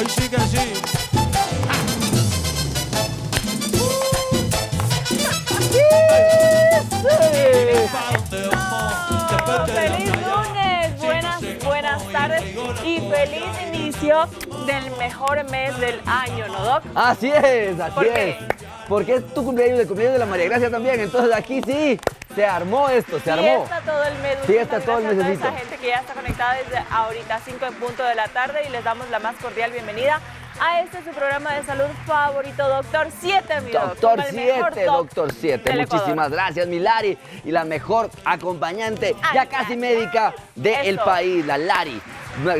Hoy sí que sí. ¡Feliz lunes! Buenas tardes y feliz inicio del mejor mes del año, ¿no, Doc? Así es, así ¿Por es. qué? Porque es tu cumpleaños, el cumpleaños de la María Gracia también. Entonces aquí sí, se armó esto, se armó. Fiesta todo el mes. Fiesta Muchísimas todo el gracias a toda mesecito. esa gente que ya está conectada desde ahorita 5 en punto de la tarde y les damos la más cordial bienvenida a este su programa de salud favorito, Doctor 7, mi Doctor como el mejor 7, doc Doctor 7. del Muchísimas Ecuador. gracias, mi Lari. Y la mejor acompañante, Ay, ya casi médica del Eso. país, la Lari.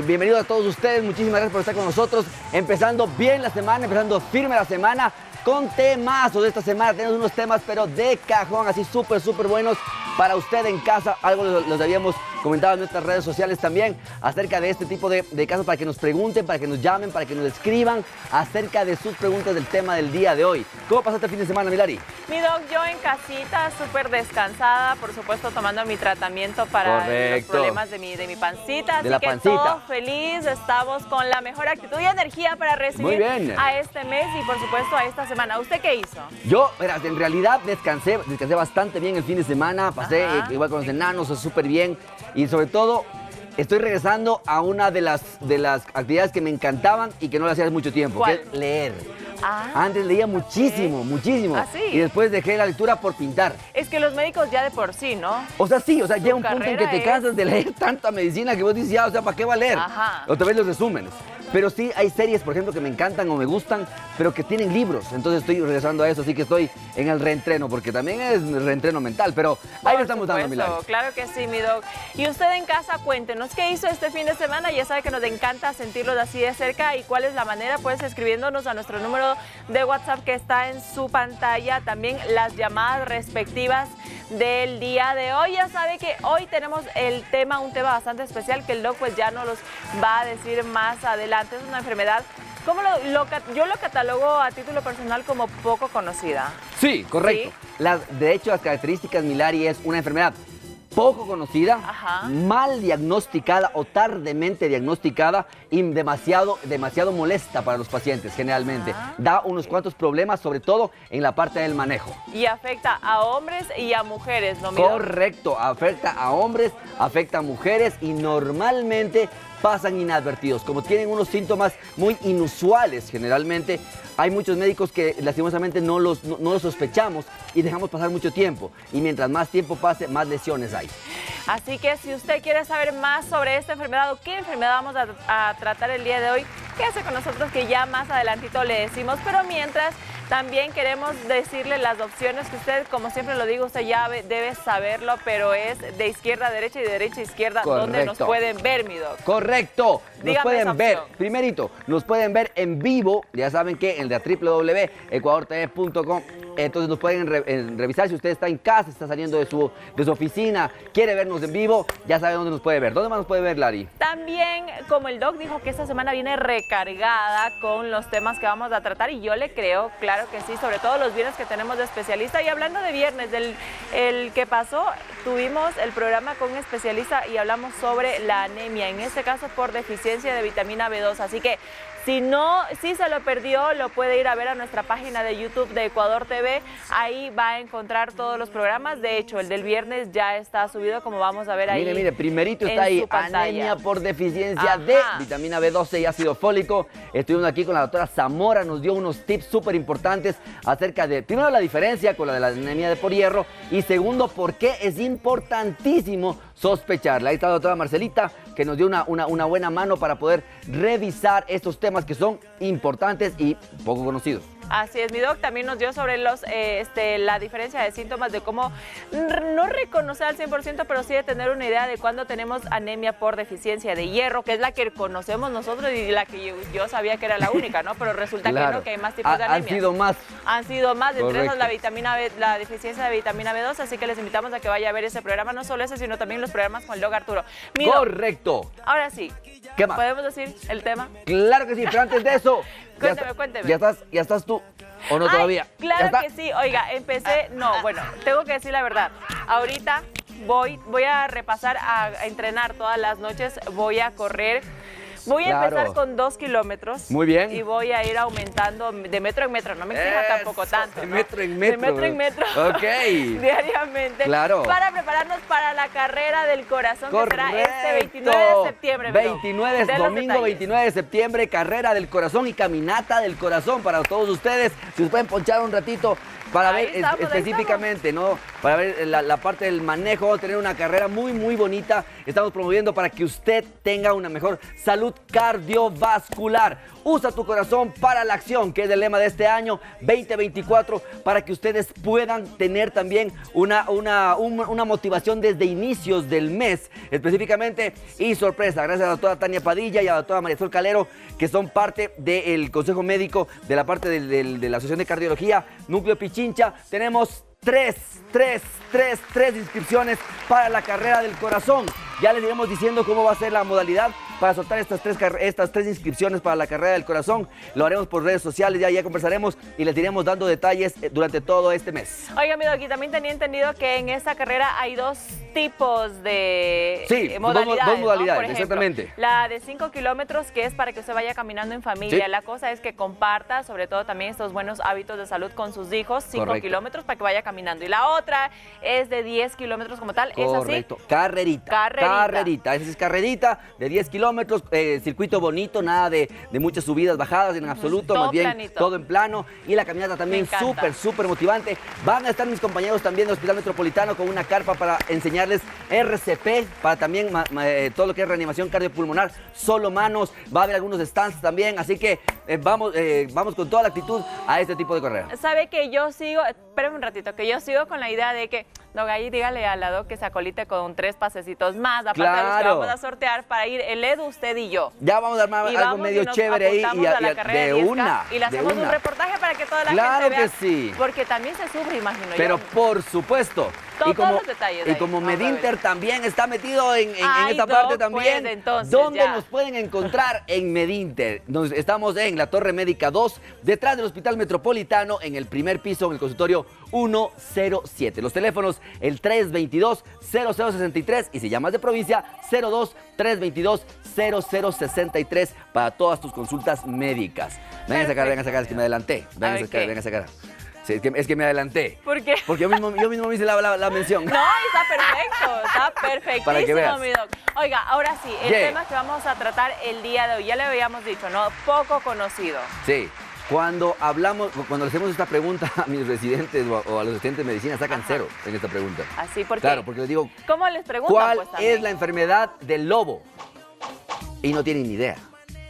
Bienvenidos a todos ustedes, muchísimas gracias por estar con nosotros. Empezando bien la semana, empezando firme la semana. Con temazos de esta semana, tenemos unos temas pero de cajón, así súper buenos para usted en casa. Algo los habíamos comentado en nuestras redes sociales también acerca de este tipo de casos, para que nos pregunten, para que nos llamen, para que nos escriban acerca de sus preguntas del tema del día de hoy. ¿Cómo pasaste el fin de semana, Milari? Mi doc, yo en casita, súper descansada, por supuesto tomando mi tratamiento para los Correcto. problemas de mi pancita. De así la que pancita. todo feliz, estamos con la mejor actitud y energía para Muy recibir bien. a este mes y por supuesto a esta semana. ¿Usted qué hizo? Yo, verás, en realidad descansé bastante bien el fin de semana, pasé Ajá. igual con los enanos, súper bien, y sobre todo estoy regresando a una de las actividades que me encantaban y que no las hacía hace mucho tiempo, ¿Cuál? que es leer. Ah, Antes leía muchísimo, muchísimo, ¿Ah, sí? y después dejé la lectura por pintar. es que los médicos ya de por sí, ¿no? O sea, sí, Su llega un punto en que carrera te es- cansas de leer tanta medicina que vos dices, ya, o sea, ¿para qué va a leer? Ajá. Otra vez los resúmenes. Pero sí hay series, por ejemplo, que me encantan o me gustan, pero que tienen libros. Entonces estoy regresando a eso, así que estoy en el reentreno, porque también es reentreno mental, pero ahí Por le estamos dando, supuesto, Milagro. claro que sí, mi doc. Y usted en casa, cuéntenos qué hizo este fin de semana. Ya sabe que nos encanta sentirlos así de cerca. ¿Y cuál es la manera? Pues escribiéndonos a nuestro número de WhatsApp que está en su pantalla. También las llamadas respectivas del día de hoy. Ya sabe que hoy tenemos un tema bastante especial que el doc pues ya nos los va a decir más adelante. Es una enfermedad, ¿cómo yo lo catalogo a título personal como poco conocida? Sí, correcto. De hecho, las características, Milari, es una enfermedad poco conocida, Ajá. mal diagnosticada o tardemente diagnosticada y demasiado molesta para los pacientes generalmente. Ah. Da unos cuantos problemas, sobre todo en la parte del manejo. Y afecta a hombres y a mujeres, ¿no, mi doc? Correcto, afecta a hombres, afecta a mujeres y normalmente pasan inadvertidos. Como tienen unos síntomas muy inusuales generalmente, hay muchos médicos que lastimosamente no los sospechamos y dejamos pasar mucho tiempo. Y mientras más tiempo pase, más lesiones hay. Así que si usted quiere saber más sobre esta enfermedad o qué enfermedad vamos a tratar el día de hoy, quédese con nosotros que ya más adelantito le decimos. Pero mientras, también queremos decirle las opciones que usted, como siempre lo digo, usted ya debe saberlo, pero es de izquierda a derecha y de derecha a izquierda, donde nos Correcto. pueden ver, mi doc. Correcto, nos Dígame esa pueden ver, opción. primerito, nos pueden ver en vivo, ya saben que en la www.ecuadortv.com, entonces nos pueden revisar si usted está en casa, está saliendo de su oficina, quiere vernos en vivo, ya sabe dónde nos puede ver. ¿Dónde más nos puede ver, Lari? También, como el doc dijo que esta semana viene recargada con los temas que vamos a tratar, y yo le creo, claro que sí, sobre todo los viernes que tenemos de especialista. Y hablando de viernes, el que pasó, tuvimos el programa con un especialista y hablamos sobre la anemia, en este caso por deficiencia de vitamina B2. Así que si se lo perdió, lo puede ir a ver a nuestra página de YouTube de Ecuador TV. Ahí va a encontrar todos los programas. De hecho, el del viernes ya está subido, como vamos a ver ahí. Mire, primerito en está ahí, su pantalla. anemia por deficiencia Ajá. de vitamina B12 y ácido fólico. Estuvimos aquí con la doctora Zamora, nos dio unos tips súper importantes acerca de, primero, la diferencia con la de la anemia por hierro, y segundo, por qué es importantísimo sospecharla. Ahí está la doctora Marcelita, que nos dio una buena mano para poder revisar estos temas que son importantes y poco conocidos. Así es, mi doc también nos dio sobre la diferencia de síntomas, de cómo no reconocer al 100%, pero sí de tener una idea de cuándo tenemos anemia por deficiencia de hierro, que es la que conocemos nosotros y la que yo sabía que era la única, ¿no? Pero resulta que no, que hay más tipos de anemia. Han sido más. Entre esas Correcto. la deficiencia de vitamina B2, así que les invitamos a que vaya a ver ese programa, no solo ese, sino también los programas con el doc Arturo. Mi doc, Correcto. ahora sí, ¿Qué más? ¿podemos decir el tema? Claro que sí, pero antes de eso... Cuénteme. ¿Ya estás tú o no Ay, todavía? Claro ¿Ya que está? sí. Oiga, empecé... No, bueno, tengo que decir la verdad. Ahorita voy a repasar, a entrenar todas las noches. Voy a correr Voy a Claro. empezar con 2 kilómetros. Muy bien. Y voy a ir aumentando de metro en metro. No me exija tampoco tanto. De ¿no? metro en metro. De metro en metro. Ok. Diariamente. Claro. Para prepararnos para la carrera del corazón, que será este 29 Correcto. de septiembre. 29, De los domingo detalles. 29 de septiembre, carrera del corazón y caminata del corazón para todos ustedes. Si nos pueden ponchar un ratito para Ahí ver estamos, ahí específicamente, ¿no? Para ver la parte del manejo. Vamos a tener una carrera muy, muy bonita. Estamos promoviendo para que usted tenga una mejor salud cardiovascular. Usa tu corazón para la acción, que es el lema de este año 2024, para que ustedes puedan tener también una motivación desde inicios del mes, específicamente, y sorpresa. Gracias a la doctora Tania Padilla y a la doctora María Sol Calero, que son parte del Consejo Médico de la parte de la Asociación de Cardiología, Núcleo Pichincha. Tenemos tres inscripciones para la carrera del corazón. Ya les iremos diciendo cómo va a ser la modalidad para soltar estas tres inscripciones para la carrera del corazón. Lo haremos por redes sociales, ya conversaremos y les iremos dando detalles durante todo este mes. Oiga, mi Doc, también tenía entendido que en esta carrera hay 2 tipos de modalidades. Dos modalidades, ¿no? Por ejemplo, exactamente. La de 5 kilómetros, que es para que usted vaya caminando en familia. Sí. La cosa es que comparta, sobre todo también estos buenos hábitos de salud con sus hijos. 5 Correcto. kilómetros para que vaya caminando. Y la otra es de 10 kilómetros como tal. Correcto. ¿Es así? Carrerita. Esa es carrerita de 10 kilómetros, circuito bonito, nada de muchas subidas, bajadas en absoluto, Todo más bien planito. todo en plano. Y la caminata también Me encanta. súper motivante. Van a estar mis compañeros también del Hospital Metropolitano con una carpa para enseñarles RCP, para también todo lo que es reanimación cardiopulmonar, solo manos. Va a haber algunos stands también, así que vamos con toda la actitud a este tipo de carrera. Sabe que yo sigo, espérame un ratito, que yo sigo con la idea de que, Doc, ahí dígale a la Doc que se acolite con 3 pasecitos más, aparte de los que Claro. vamos a sortear para ir el Edu, usted y yo. Ya vamos a armar Y algo vamos medio y nos chévere ahí apuntamos a la carrera de 10K una. y le hacemos un reportaje para que toda la Claro gente vea. que sí. Porque también se sufre, imagino Pero yo. por supuesto. Todos los detalles de y ahí. como Vamos a Medinter ver. también está metido en Ay, esta Doc, parte también. pues, entonces, ¿Dónde ya. nos pueden encontrar? En Medinter. Estamos en la Torre Médica 2, detrás del Hospital Metropolitano, en el primer piso, en el consultorio 107. Los teléfonos, el 322-0063, y si llamas de provincia, 02-322-0063 para todas tus consultas médicas. Vengan a sacar, es que me adelanté. Vengan a sacar. Sí, es que me adelanté. ¿Por qué? Porque yo mismo me hice la mención. No, está perfectísimo, Para que veas. mi Doc. Oiga, ahora sí, el Yeah. tema que vamos a tratar el día de hoy, ya le habíamos dicho, ¿no? Poco conocido. Sí. Cuando le hacemos esta pregunta a mis residentes o a los estudiantes de medicina, sacan Ajá. 0 en esta pregunta. Así, porque Claro, porque les digo, ¿cómo les preguntan? ¿cuál Pues, también? es la enfermedad del lobo? Y no tienen ni idea.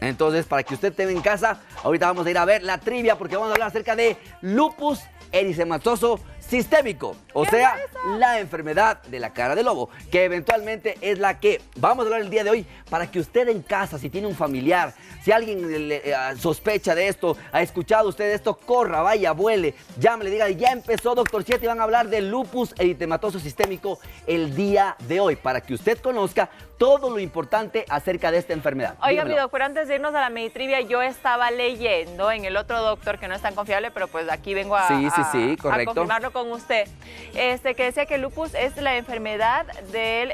Entonces, para que usted tenga en casa, ahorita vamos a ir a ver la trivia porque vamos a hablar acerca de lupus eritematoso sistémico, o sea, la enfermedad de la cara de lobo, que eventualmente es la que vamos a hablar el día de hoy para que usted en casa, si tiene un familiar, si alguien sospecha de esto, ha escuchado usted esto, corra, vaya, vuele, llame, le diga, ya empezó Dr. 7 y van a hablar del lupus eritematoso sistémico el día de hoy, para que usted conozca todo lo importante acerca de esta enfermedad. Oiga, Dígamelo. mi doctor, antes de irnos a la Meditrivia, yo estaba leyendo en el otro doctor, que no es tan confiable, pero pues aquí vengo a correcto. confirmarlo con usted, que decía que el lupus es la enfermedad del,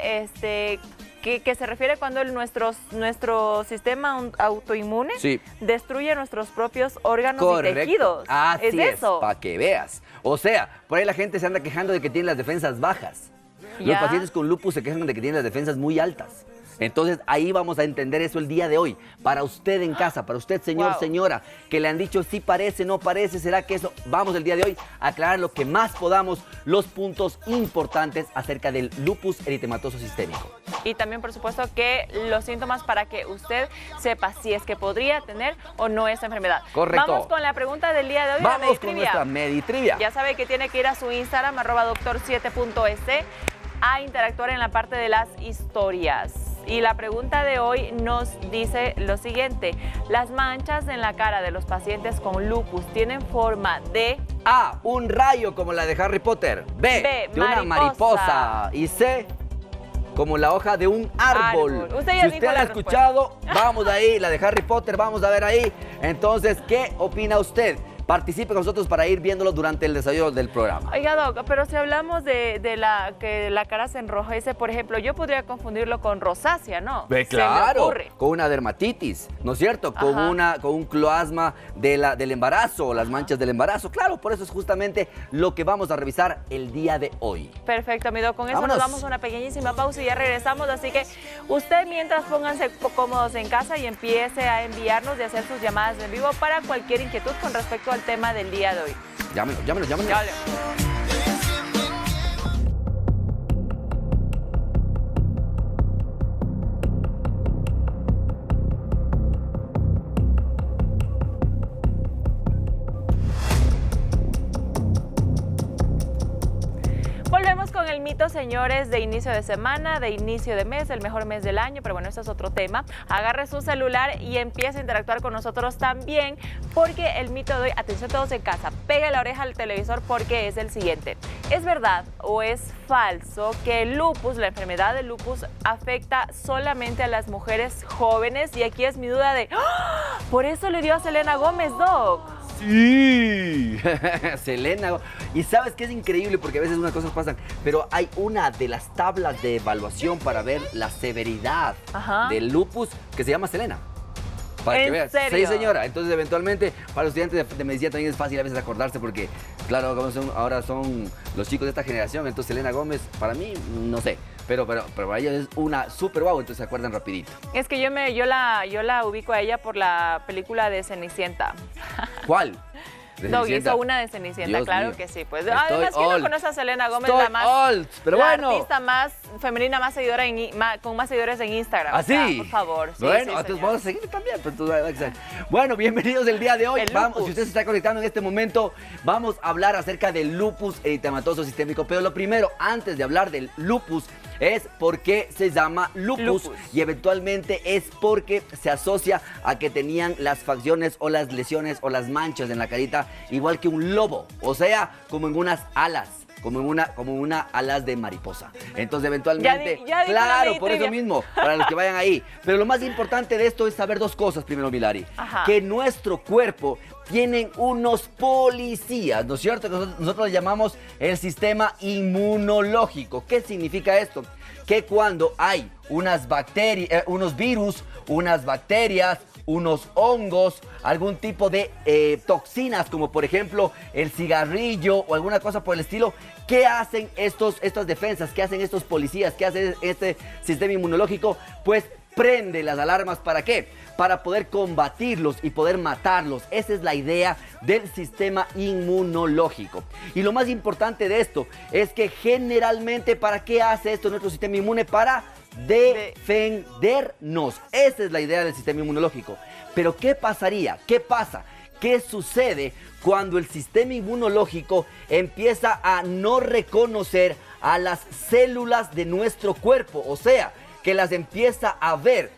que se refiere cuando nuestro sistema autoinmune destruye nuestros propios órganos y tejidos. Así ¿Es eso? para que veas. O sea, por ahí la gente se anda quejando de que tiene las defensas bajas. Los Ya. pacientes con lupus se quejan de que tienen las defensas muy altas. Entonces ahí vamos a entender eso el día de hoy. Para usted en casa, para usted señor, Wow. señora, que le han dicho sí parece, no parece, será que eso. Vamos el día de hoy a aclarar lo que más podamos, los puntos importantes acerca del lupus eritematoso sistémico. Y también, por supuesto, que los síntomas para que usted sepa si es que podría tener o no esta enfermedad. Correcto. Vamos con la pregunta del día de hoy. Vamos la con Meditrivia. nuestra Meditrivia. Ya sabe que tiene que ir a su Instagram, @doctor7.es, a interactuar en la parte de las historias. Y la pregunta de hoy nos dice lo siguiente: las manchas en la cara de los pacientes con lupus tienen forma de A, un rayo como la de Harry Potter. B, de una mariposa. Y C, como la hoja de un árbol. Usted ya Si dijo usted la la ha escuchado, vamos ahí, la de Harry Potter, vamos a ver ahí. Entonces, ¿qué opina usted? participe con nosotros para ir viéndolo durante el desarrollo del programa. Oiga, Doc, pero si hablamos de que la cara se enrojece, por ejemplo, yo podría confundirlo con rosácea, ¿no? Claro, con una dermatitis, ¿no es cierto? Con un cloasma del embarazo, o las manchas del embarazo. Claro, por eso es justamente lo que vamos a revisar el día de hoy. Perfecto, amigo. Con eso Vámonos. nos vamos a una pequeñísima pausa y ya regresamos. Así que usted mientras pónganse cómodos en casa y empiece a enviarnos y hacer sus llamadas en vivo para cualquier inquietud con respecto al tema del día de hoy. Llámenos. Dale. Volvemos con el mito, señores, de inicio de semana, de inicio de mes, el mejor mes del año, pero bueno, eso es otro tema. Agarre su celular y empiece a interactuar con nosotros también, porque el mito de hoy, atención todos en casa, pegue la oreja al televisor porque es el siguiente. ¿Es verdad o es falso que el lupus, la enfermedad del lupus, afecta solamente a las mujeres jóvenes? Y aquí es mi duda de, ¡oh! Por eso le dio a Selena Gómez, Doc. Sí, Selena. Y sabes que es increíble porque a veces unas cosas pasan, pero hay una de las tablas de evaluación para ver la severidad del lupus que se llama Selena. Para que veas. ¿En serio? Sí, señora. Entonces, eventualmente, para los estudiantes de medicina también es fácil a veces acordarse porque, claro, ahora son los chicos de esta generación. Entonces, Selena Gómez, para mí, no sé. Pero para ella es una súper guau, entonces se acuerdan rapidito. Es que yo la ubico a ella por la película de Cenicienta. ¿Cuál? No, hizo una de Cenicienta, Dios claro mío. que sí. Pues además, ¿quién no conoce a Selena Gómez? Estoy La más old, pero la bueno. artista más femenina, más seguidora con más seguidores en Instagram. ¿Ah, sí? O sea, por favor. Sí, bueno, sí, entonces señor. vamos a seguir también. Pues, bueno, bienvenidos el día de hoy. Vamos, si usted se está conectando en este momento, vamos a hablar acerca del lupus eritematoso sistémico. Pero lo primero, antes de hablar del lupus, es por qué se llama lupus. Y eventualmente es porque se asocia a que tenían las facciones o las lesiones o las manchas en la carita igual que un lobo, o sea, como en unas alas. Como una alas de mariposa. Entonces, eventualmente, claro, por eso mismo, para los que vayan ahí. Pero lo más importante de esto es saber dos cosas, primero, Milari. Que nuestro cuerpo tienen unos policías, ¿no es cierto? Nosotros le llamamos el sistema inmunológico. ¿Qué significa esto? Que cuando hay unas bacterias, unos virus, unas bacterias, unos hongos, algún tipo de toxinas, como por ejemplo el cigarrillo o alguna cosa por el estilo, ¿qué hacen estas defensas? ¿Qué hacen estos policías? ¿Qué hace este sistema inmunológico? Pues prende las alarmas. ¿Para qué? Para poder combatirlos y poder matarlos. Esa es la idea del sistema inmunológico. Y lo más importante de esto es que generalmente, ¿para qué hace esto nuestro sistema inmune? Para defendernos. Esa es la idea del sistema inmunológico. Pero ¿qué pasaría? ¿Qué pasa? ¿Qué sucede cuando el sistema inmunológico empieza a no reconocer a las células de nuestro cuerpo? O sea, que las empieza a ver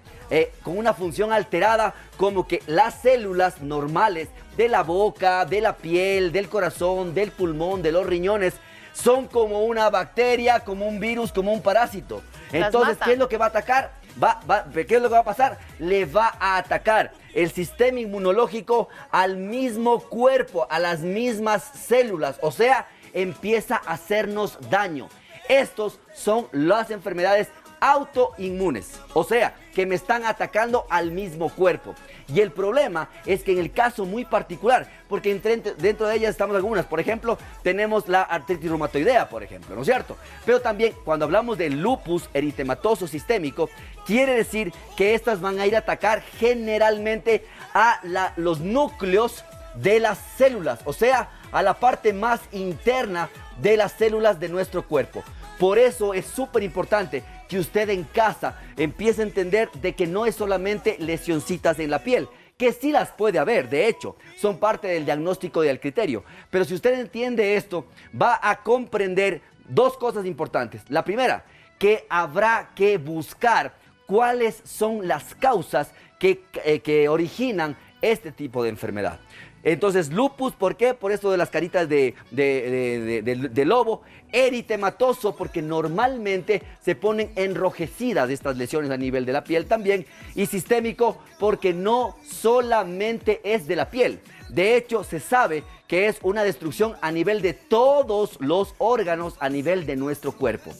con una función alterada, como que las células normales de la boca, de la piel, del corazón, del pulmón, de los riñones, son como una bacteria, como un virus, como un parásito. Entonces, ¿qué es lo que va a atacar? ¿Qué es lo que va a pasar? Le va a atacar el sistema inmunológico al mismo cuerpo, a las mismas células. O sea, empieza a hacernos daño. Estos son las enfermedades autoinmunes, o sea, que me están atacando al mismo cuerpo. Y el problema es que en el caso muy particular, porque dentro de ellas estamos algunas, por ejemplo, tenemos la artritis reumatoidea, por ejemplo, ¿no es cierto? Pero también cuando hablamos del lupus eritematoso sistémico, quiere decir que estas van a ir a atacar generalmente a los núcleos de las células, o sea, a la parte más interna de las células de nuestro cuerpo. Por eso es súper importante que usted en casa empiece a entender de que no es solamente lesioncitas en la piel, que sí las puede haber, de hecho, son parte del diagnóstico y del criterio. Pero si usted entiende esto, va a comprender dos cosas importantes. La primera, que habrá que buscar cuáles son las causas que originan este tipo de enfermedad. Entonces, lupus, ¿por qué? Por esto de las caritas de lobo. Eritematoso, porque normalmente se ponen enrojecidas estas lesiones a nivel de la piel también. Y sistémico, porque no solamente es de la piel. De hecho, se sabe que es una destrucción a nivel de todos los órganos, a nivel de nuestro cuerpo.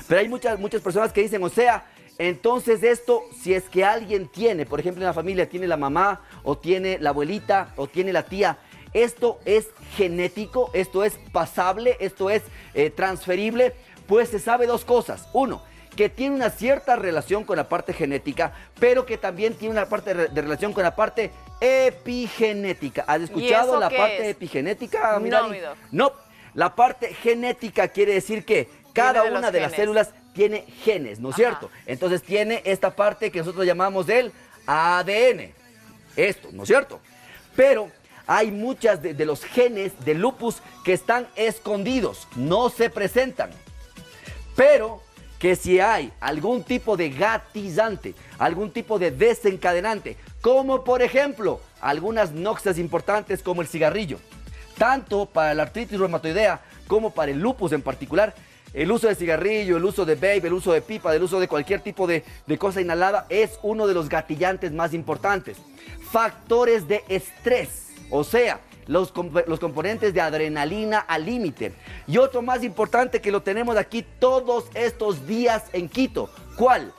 Pero hay muchas personas que dicen, o sea, entonces esto, si es que alguien tiene, por ejemplo, en la familia tiene la mamá, o tiene la abuelita, o tiene la tía, esto es genético, esto es pasable, esto es transferible, pues se sabe dos cosas. Uno, que tiene una cierta relación con la parte genética, pero que también tiene una parte de relación con la parte epigenética. ¿Has escuchado la parte epigenética, Milari? No, la parte genética quiere decir que cada una de las células tiene genes, ¿no es cierto? Entonces tiene esta parte que nosotros llamamos el ADN. Esto, ¿no es cierto? Pero hay muchas de los genes de lupus que están escondidos, no se presentan. Pero que si hay algún tipo de gatillante, algún tipo de desencadenante, como por ejemplo algunas noxias importantes como el cigarrillo, tanto para la artritis reumatoidea como para el lupus en particular, el uso de cigarrillo, el uso de vape, el uso de pipa, el uso de cualquier tipo de cosa inhalada es uno de los gatillantes más importantes. Factores de estrés, o sea, los componentes de adrenalina al límite. Y otro más importante que lo tenemos aquí todos estos días en Quito. ¿Cuál?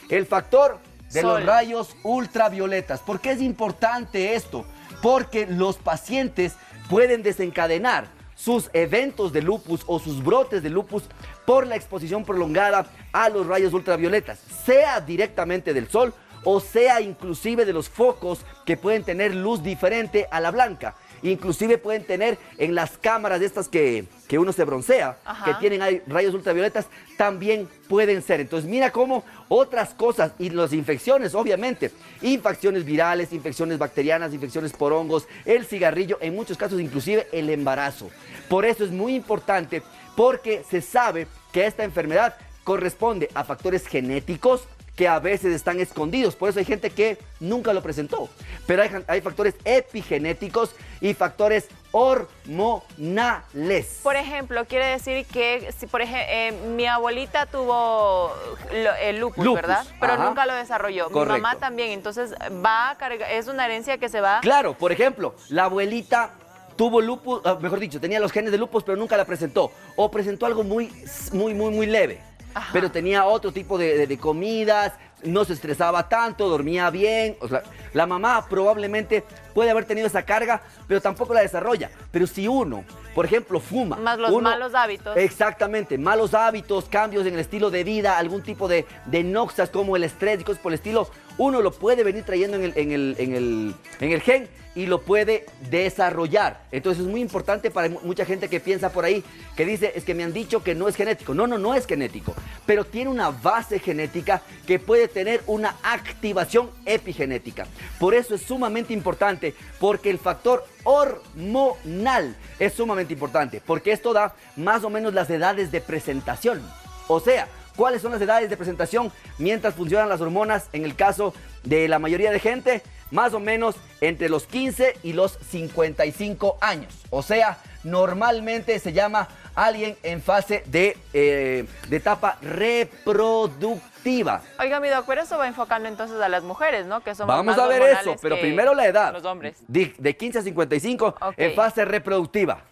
El factor de los rayos ultravioletas. ¿Por qué es importante esto? Porque los pacientes pueden desencadenar sus eventos de lupus o sus brotes de lupus por la exposición prolongada a los rayos ultravioletas, sea directamente del sol o sea inclusive de los focos que pueden tener luz diferente a la blanca. Inclusive pueden tener en las cámaras de estas que uno se broncea, que tienen ahí rayos ultravioletas, también pueden ser. Entonces mira cómo otras cosas, y las infecciones obviamente, infecciones virales, infecciones bacterianas, infecciones por hongos, el cigarrillo, en muchos casos inclusive el embarazo. Por eso es muy importante, porque se sabe que esta enfermedad corresponde a factores genéticos, que a veces están escondidos, por eso hay gente que nunca lo presentó, pero hay factores epigenéticos y factores hormonales. Por ejemplo, quiere decir que si mi abuelita tuvo el lupus, ¿verdad? Pero nunca lo desarrolló. Correcto. Mi mamá también, entonces va a cargar, es una herencia que se va. Claro, por ejemplo, la abuelita tuvo lupus, mejor dicho, tenía los genes de lupus, pero nunca la presentó, o presentó algo muy leve. Pero tenía otro tipo de comidas, no se estresaba tanto, dormía bien. O sea, la mamá probablemente puede haber tenido esa carga, pero tampoco la desarrolla. Pero si uno, por ejemplo, fuma. Más los malos hábitos. Exactamente, malos hábitos, cambios en el estilo de vida, algún tipo de noxias como el estrés y cosas por el estilo, uno lo puede venir trayendo en el gen y lo puede desarrollar. Entonces es muy importante para mucha gente que piensa por ahí, que dice, es que me han dicho que no es genético. No es genético, pero tiene una base genética que puede tener una activación epigenética. Por eso es sumamente importante, porque el factor hormonal es sumamente importante, porque esto da más o menos las edades de presentación. O sea, ¿cuáles son las edades de presentación mientras funcionan las hormonas? En el caso de la mayoría de gente, más o menos entre los 15 y los 55 años. O sea, normalmente se llama alguien en fase de etapa reproductiva. Oiga, mi doc, pero eso va enfocando entonces a las mujeres, ¿no? Que somos Vamos más a ver eso, pero primero la edad. Los hombres. De 15 a 55 en fase reproductiva.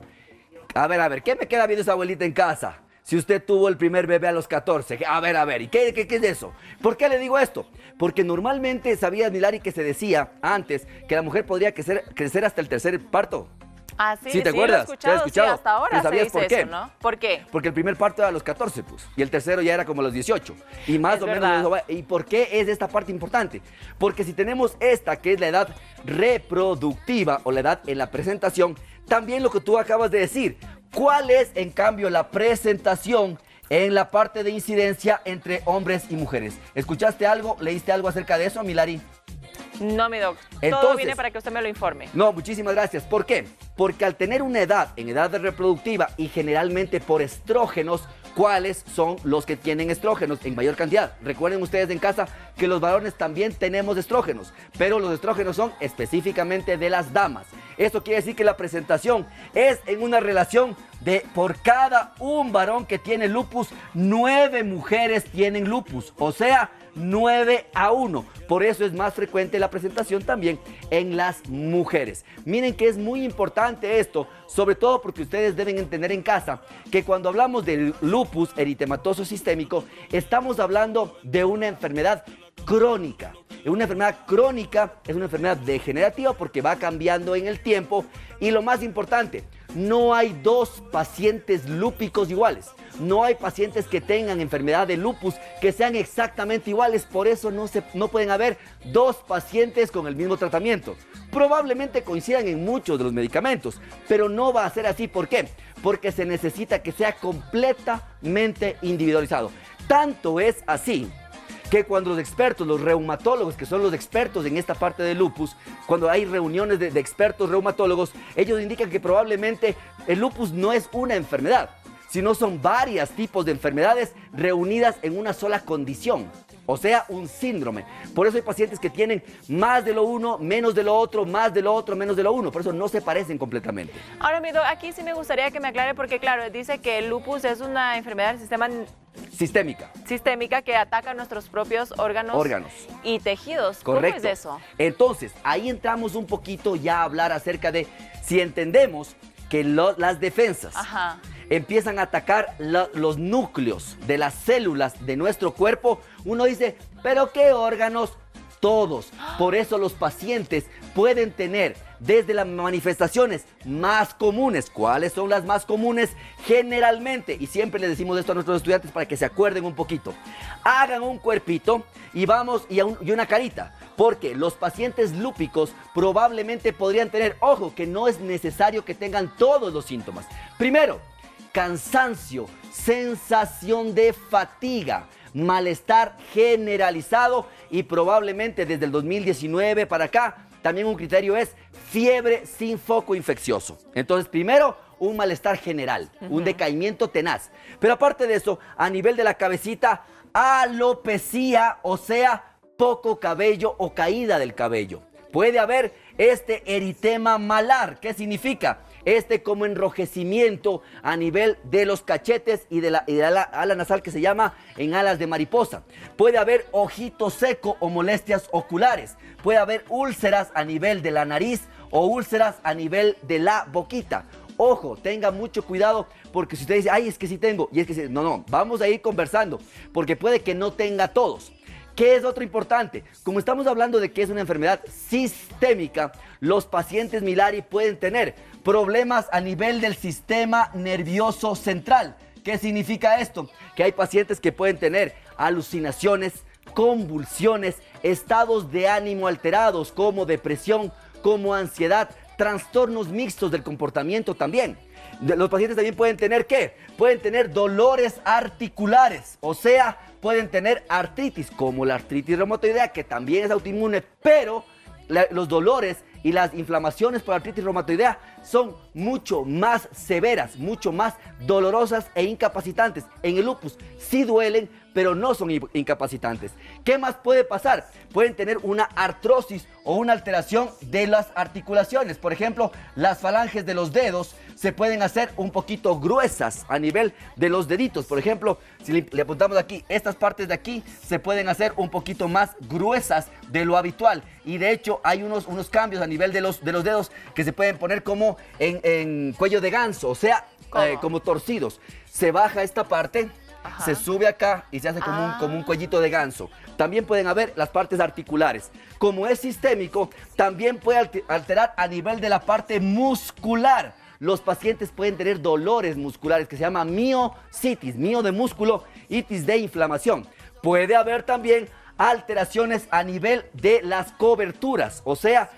A ver, ¿qué me queda viendo esa abuelita en casa? Si usted tuvo el primer bebé a los 14, a ver, ¿y qué es eso? ¿Por qué le digo esto? Porque normalmente, ¿sabías, Milari, que se decía antes que la mujer podría crecer hasta el tercer parto? Ah, sí, ¿Sí te acuerdas? Lo he escuchado, sí, hasta ahora ¿sabías se dice por qué? eso, ¿no? ¿Por qué? Porque el primer parto era a los 14, pues, y el tercero ya era como a los 18. Y más o menos eso va. ¿Y por qué es esta parte importante? Porque si tenemos esta, que es la edad reproductiva o la edad en la presentación, también lo que tú acabas de decir, ¿cuál es, en cambio, la presentación en la parte de incidencia entre hombres y mujeres? ¿Escuchaste algo? ¿Leíste algo acerca de eso, Milari? No, mi doc. Entonces, todo viene para que usted me lo informe. No, muchísimas gracias. ¿Por qué? Porque al tener una edad, en edad reproductiva y generalmente por estrógenos, ¿cuáles son los que tienen estrógenos en mayor cantidad? Recuerden ustedes en casa que los varones también tenemos estrógenos, pero los estrógenos son específicamente de las damas. Eso quiere decir que la presentación es en una relación de por cada un varón que tiene lupus, 9 mujeres tienen lupus, o sea, 9-1. Por eso es más frecuente la presentación también en las mujeres. Miren que es muy importante esto, sobre todo porque ustedes deben entender en casa que cuando hablamos del lupus eritematoso sistémico, estamos hablando de una enfermedad crónica. Una enfermedad crónica es una enfermedad degenerativa porque va cambiando en el tiempo y lo más importante, no hay dos pacientes lúpicos iguales. No hay pacientes que tengan enfermedad de lupus que sean exactamente iguales, por eso no pueden haber dos pacientes con el mismo tratamiento. Probablemente coincidan en muchos de los medicamentos, pero no va a ser así. ¿Por qué? Porque se necesita que sea completamente individualizado. Tanto es así que cuando los expertos, los reumatólogos, que son los expertos en esta parte de lupus, cuando hay reuniones de expertos reumatólogos, ellos indican que probablemente el lupus no es una enfermedad, sino son varios tipos de enfermedades reunidas en una sola condición, o sea, un síndrome. Por eso hay pacientes que tienen más de lo uno, menos de lo otro, más de lo otro, menos de lo uno. Por eso no se parecen completamente. Ahora, mi doc, aquí sí me gustaría que me aclare, porque claro, dice que el lupus es una enfermedad del sistema sistémica que ataca nuestros propios órganos y tejidos. Correcto. ¿Cómo es eso? Entonces, ahí entramos un poquito ya a hablar acerca de si entendemos que las defensas empiezan a atacar los núcleos de las células de nuestro cuerpo, uno dice, ¿pero qué órganos? Todos. Por eso los pacientes pueden tener desde las manifestaciones más comunes. ¿Cuáles son las más comunes? Generalmente, y siempre les decimos esto a nuestros estudiantes para que se acuerden un poquito, hagan un cuerpito y una carita. Porque los pacientes lúpicos probablemente podrían tener, ojo, que no es necesario que tengan todos los síntomas. Primero, cansancio, sensación de fatiga, malestar generalizado y probablemente desde el 2019 para acá, también un criterio es fiebre sin foco infeccioso. Entonces, primero, un malestar general, un decaimiento tenaz. Pero aparte de eso, a nivel de la cabecita, alopecia, o sea, poco cabello o caída del cabello. Puede haber este eritema malar. ¿Qué significa? Como enrojecimiento a nivel de los cachetes y de la ala nasal, que se llama en alas de mariposa. Puede haber ojito seco o molestias oculares. Puede haber úlceras a nivel de la nariz o úlceras a nivel de la boquita. Ojo, tenga mucho cuidado, porque si usted dice, ay, es que sí tengo, y es que sí, no, vamos a ir conversando, porque puede que no tenga todos. ¿Qué es otro importante? Como estamos hablando de que es una enfermedad sistémica, los pacientes Milari pueden tener problemas a nivel del sistema nervioso central. ¿Qué significa esto? Que hay pacientes que pueden tener alucinaciones, convulsiones, estados de ánimo alterados como depresión, como ansiedad, trastornos mixtos del comportamiento también. Los pacientes también pueden tener, ¿qué? Pueden tener dolores articulares, o sea, pueden tener artritis, como la artritis reumatoidea, que también es autoinmune, pero los dolores y las inflamaciones por artritis reumatoidea son mucho más severas, mucho más dolorosas e incapacitantes. En el lupus sí duelen, pero no son incapacitantes. ¿Qué más puede pasar? Pueden tener una artrosis o una alteración de las articulaciones. Por ejemplo, las falanges de los dedos se pueden hacer un poquito gruesas a nivel de los deditos. Por ejemplo, si le apuntamos aquí, estas partes de aquí se pueden hacer un poquito más gruesas de lo habitual. Y de hecho hay unos cambios a nivel de los dedos que se pueden poner como en cuello de ganso, o sea, como torcidos. Se baja esta parte, se sube acá y se hace como un cuellito de ganso. También pueden haber las partes articulares. Como es sistémico, también puede alterar a nivel de la parte muscular. Los pacientes pueden tener dolores musculares que se llama miocitis, mio de músculo, itis de inflamación. Puede haber también alteraciones a nivel de las coberturas, o sea,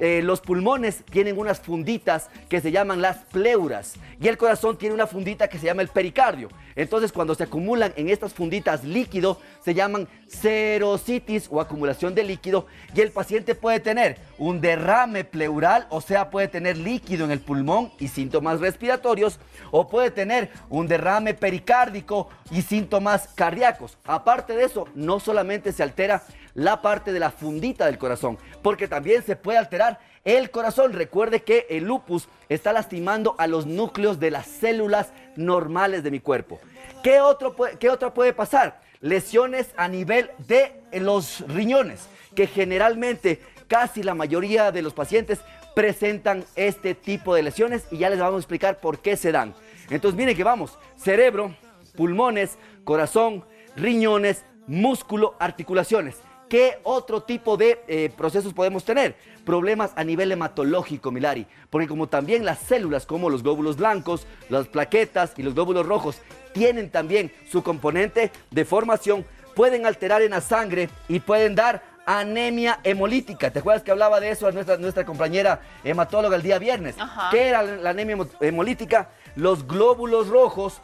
los pulmones tienen unas funditas que se llaman las pleuras y el corazón tiene una fundita que se llama el pericardio. Entonces, cuando se acumulan en estas funditas líquido, se llaman serositis o acumulación de líquido, y el paciente puede tener un derrame pleural, o sea, puede tener líquido en el pulmón y síntomas respiratorios, o puede tener un derrame pericárdico y síntomas cardíacos. Aparte de eso, no solamente se altera la parte de la fundita del corazón, porque también se puede alterar el corazón. Recuerde que el lupus está lastimando a los núcleos de las células normales de mi cuerpo. ¿Qué otra puede pasar? Lesiones a nivel de los riñones, que generalmente casi la mayoría de los pacientes presentan este tipo de lesiones y ya les vamos a explicar por qué se dan. Entonces miren que vamos, cerebro, pulmones, corazón, riñones, músculo, articulaciones. ¿Qué otro tipo de procesos podemos tener? Problemas a nivel hematológico, Milari, porque como también las células como los glóbulos blancos, las plaquetas y los glóbulos rojos tienen también su componente de formación, pueden alterar en la sangre y pueden dar anemia hemolítica. ¿Te acuerdas que hablaba de eso nuestra compañera hematóloga el día viernes? Ajá. ¿Qué era la anemia hemolítica? Los glóbulos rojos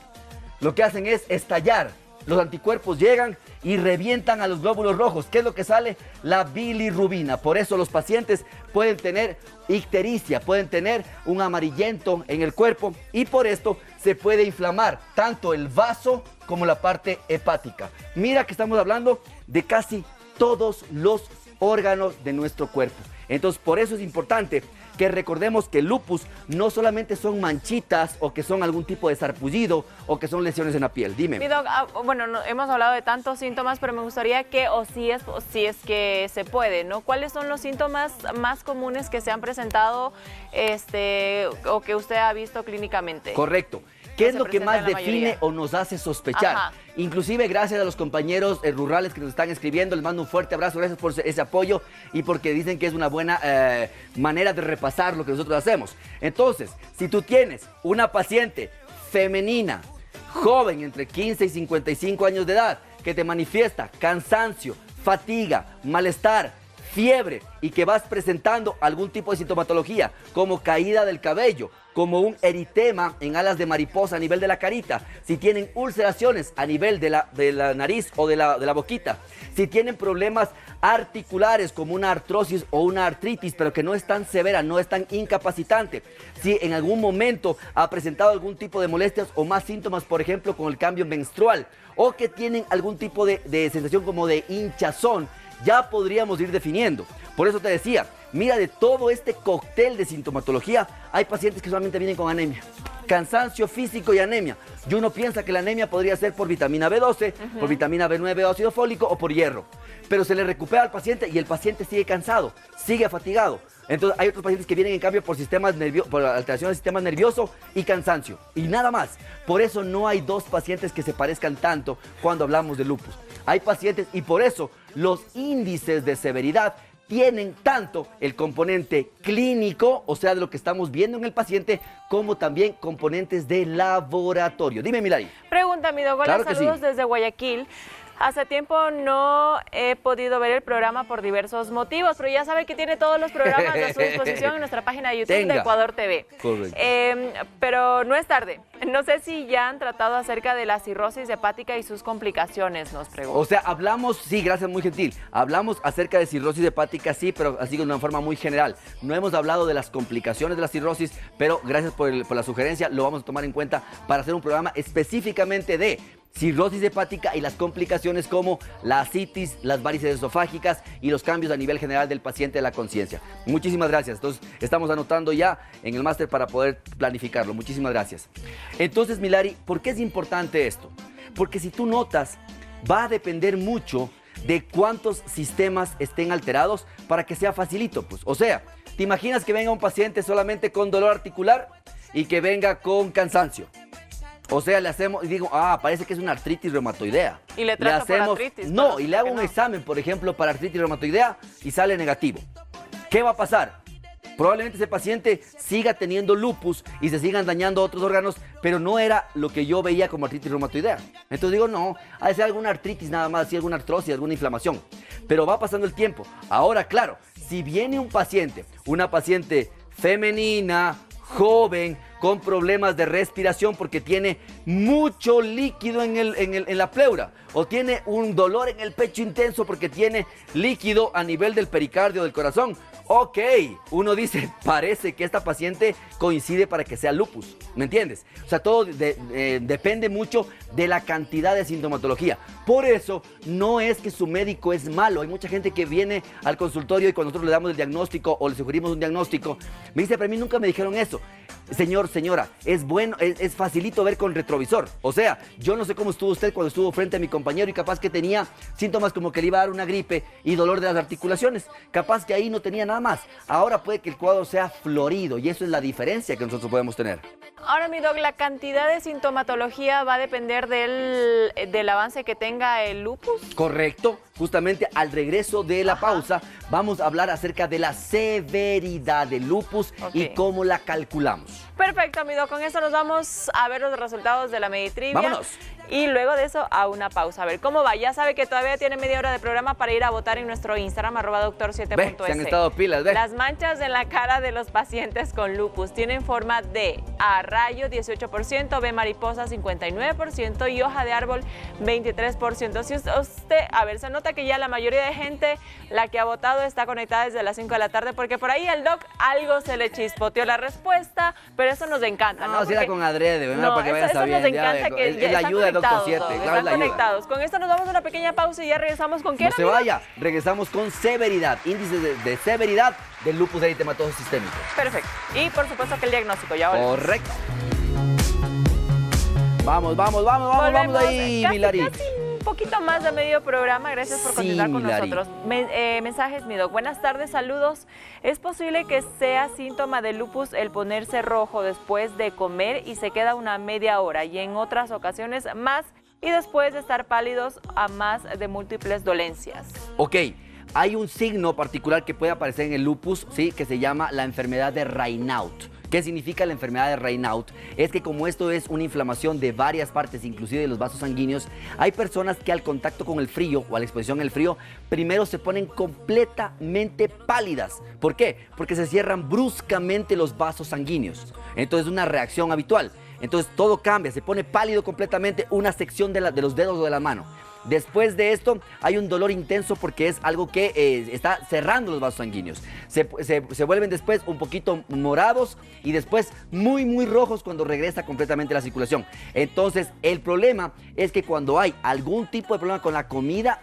lo que hacen es estallar. Los anticuerpos llegan y revientan a los glóbulos rojos. ¿Qué es lo que sale? La bilirrubina. Por eso los pacientes pueden tener ictericia, pueden tener un amarillento en el cuerpo y por esto se puede inflamar tanto el vaso como la parte hepática. Mira que estamos hablando de casi todos los órganos de nuestro cuerpo. Entonces, por eso es importante que recordemos que el lupus no solamente son manchitas o que son algún tipo de sarpullido o que son lesiones en la piel. Dime. Mi doc, bueno, hemos hablado de tantos síntomas, pero me gustaría que, si es que se puede, ¿no? ¿Cuáles son los síntomas más comunes que se han presentado o que usted ha visto clínicamente? Correcto. ¿Qué es lo que más define o nos hace sospechar? Ajá. Inclusive gracias a los compañeros rurales que nos están escribiendo, les mando un fuerte abrazo, gracias por ese apoyo y porque dicen que es una buena manera de repasar lo que nosotros hacemos. Entonces, si tú tienes una paciente femenina, joven, entre 15 y 55 años de edad, que te manifiesta cansancio, fatiga, malestar, fiebre y que vas presentando algún tipo de sintomatología como caída del cabello, como un eritema en alas de mariposa a nivel de la carita, si tienen ulceraciones a nivel de la nariz o de la boquita, si tienen problemas articulares como una artrosis o una artritis, pero que no es tan severa, no es tan incapacitante, si en algún momento ha presentado algún tipo de molestias o más síntomas, por ejemplo, con el cambio menstrual, o que tienen algún tipo de sensación como de hinchazón, ya podríamos ir definiendo. Por eso te decía, mira, de todo este cóctel de sintomatología, hay pacientes que solamente vienen con anemia, cansancio físico y anemia. Y uno piensa que la anemia podría ser por vitamina B12, por vitamina B9, ácido fólico o por hierro. Pero se le recupera al paciente y el paciente sigue cansado, sigue fatigado. Entonces hay otros pacientes que vienen en cambio por alteración del sistema nervioso y cansancio. Y nada más. Por eso no hay dos pacientes que se parezcan tanto cuando hablamos de lupus. Hay pacientes y por eso los índices de severidad tienen tanto el componente clínico, o sea, de lo que estamos viendo en el paciente, como también componentes de laboratorio. Dime, Milari. Pregunta, mi doc. Hola, saludos desde Guayaquil. Hace tiempo no he podido ver el programa por diversos motivos, pero ya sabe que tiene todos los programas a su disposición en nuestra página de YouTube de Ecuador TV. Correcto. Pero no es tarde. No sé si ya han tratado acerca de la cirrosis hepática y sus complicaciones, nos pregunto. O sea, hablamos, sí, gracias, muy gentil. Hablamos acerca de cirrosis hepática, sí, pero así de una forma muy general. No hemos hablado de las complicaciones de la cirrosis, pero gracias por la sugerencia, lo vamos a tomar en cuenta para hacer un programa específicamente de cirrosis hepática y las complicaciones como la ascitis, las varices esofágicas y los cambios a nivel general del paciente de la conciencia. Muchísimas gracias. Entonces, estamos anotando ya en el máster para poder planificarlo. Muchísimas gracias. Entonces, Milari, ¿por qué es importante esto? Porque si tú notas, va a depender mucho de cuántos sistemas estén alterados para que sea facilito, pues. O sea, ¿te imaginas que venga un paciente solamente con dolor articular y que venga con cansancio? O sea, le hacemos y digo, parece que es una artritis reumatoidea. Y le trato por artritis. No, y le hago un examen, por ejemplo, para artritis reumatoidea y sale negativo. ¿Qué va a pasar? Probablemente ese paciente siga teniendo lupus y se sigan dañando otros órganos, pero no era lo que yo veía como artritis reumatoidea. Entonces digo, no, ha de ser alguna artritis nada más, así alguna artrosis, alguna inflamación. Pero va pasando el tiempo. Ahora, claro, si viene una paciente femenina, joven, con problemas de respiración porque tiene mucho líquido en la pleura, o tiene un dolor en el pecho intenso porque tiene líquido a nivel del pericardio del corazón, Ok, uno dice, parece que esta paciente coincide para que sea lupus, ¿me entiendes? O sea, todo depende mucho de la cantidad de sintomatología. Por eso, no es que su médico es malo. Hay mucha gente que viene al consultorio y cuando nosotros le damos el diagnóstico o le sugerimos un diagnóstico, me dice, pero a mí nunca me dijeron eso. Señor, señora, es bueno, es facilito ver con retrovisor. O sea, yo no sé cómo estuvo usted cuando estuvo frente a mi compañero y capaz que tenía síntomas como que le iba a dar una gripe y dolor de las articulaciones. Capaz que ahí no tenía nada más. Ahora puede que el cuadro sea florido y eso es la diferencia que nosotros podemos tener. Ahora, mi doc, la cantidad de sintomatología va a depender del avance que tenga el lupus. Correcto. Justamente al regreso de la pausa vamos a hablar acerca de la severidad del lupus y cómo la calculamos. Perfecto, mi doc. Con eso nos vamos a ver los resultados de la Meditrivia. Vámonos. Y luego de eso a una pausa. A ver cómo va. Ya sabe que todavía tiene media hora de programa para ir a votar en nuestro Instagram, @doctor7.es. Se han estado pilas, ve. Las manchas en la cara de los pacientes con lupus tienen forma de A rayo 18%, B mariposa 59% y hoja de árbol 23%. Si usted, a ver, se nota que ya la mayoría de gente, la que ha votado, está conectada desde las 5 de la tarde, porque por ahí el doc algo se le chispoteó la respuesta, pero eso nos encanta, ¿no? No, si era con adrede, no, para que vaya sabiendo. Nos encanta que es la ayuda de Doctor 7. Están conectados. Con esto nos vamos a una pequeña pausa y ya regresamos con qué. No se vaya, regresamos con severidad, índice de severidad del lupus eritematoso sistémico. Perfecto. Y por supuesto que el diagnóstico, ya volvemos. Correcto. Vamos ahí, Milari. Casi un poquito más de medio programa. Gracias por continuar con Milari. nosotros. Mensajes, mi doc. Buenas tardes, saludos. ¿Es posible que sea síntoma de lupus el ponerse rojo después de comer y se queda una media hora y en otras ocasiones más y después de estar pálidos a más de múltiples dolencias? Ok, hay un signo particular que puede aparecer en el lupus, ¿sí? Que se llama la enfermedad de Raynaud. ¿Qué significa la enfermedad de Raynaud? Es que como esto es una inflamación de varias partes, inclusive de los vasos sanguíneos, hay personas que al contacto con el frío o a la exposición al frío, primero se ponen completamente pálidas. ¿Por qué? Porque se cierran bruscamente los vasos sanguíneos. Entonces es una reacción habitual. Entonces todo cambia, se pone pálido completamente una sección de los dedos o de la mano. Después de esto hay un dolor intenso porque es algo que está cerrando los vasos sanguíneos. Se vuelven después un poquito morados y después muy rojos cuando regresa completamente la circulación. Entonces el problema es que cuando hay algún tipo de problema con la comida,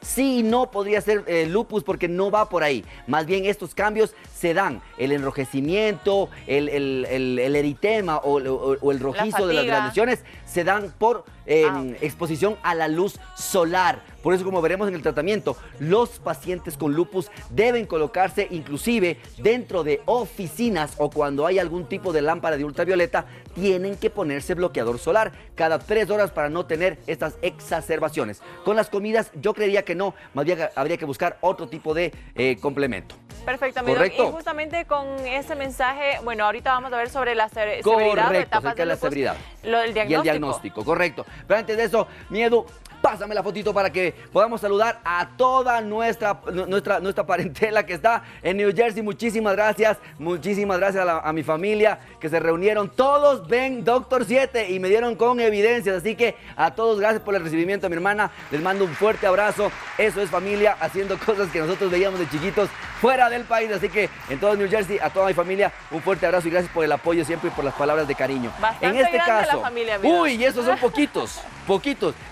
sí, no podría ser lupus porque no va por ahí. Más bien estos cambios se dan, el enrojecimiento, el eritema o el rojizo de las lesiones se dan por exposición a la luz solar. Por eso, como veremos en el tratamiento, los pacientes con lupus deben colocarse inclusive dentro de oficinas o cuando hay algún tipo de lámpara de ultravioleta, tienen que ponerse bloqueador solar cada 3 horas para no tener estas exacerbaciones. Con las comidas yo creería que no, más bien habría que buscar otro tipo de complemento. Perfecto, amigo. Y justamente con ese mensaje, bueno, ahorita vamos a ver sobre la severidad o etapas de lupus, severidad y el diagnóstico, correcto. Pero antes de eso, Miedo, pásame la fotito para que podamos saludar a toda nuestra parentela que está en New Jersey. Muchísimas gracias a mi familia que se reunieron. Todos ven Doctor 7 y me dieron con evidencias. Así que a todos gracias por el recibimiento a mi hermana. Les mando un fuerte abrazo. Eso es familia haciendo cosas que nosotros veíamos de chiquitos fuera del país. Así que en todo New Jersey, a toda mi familia, un fuerte abrazo y gracias por el apoyo siempre y por las palabras de cariño. Bastante en este grande caso, la familia, uy, y esos son poquitos.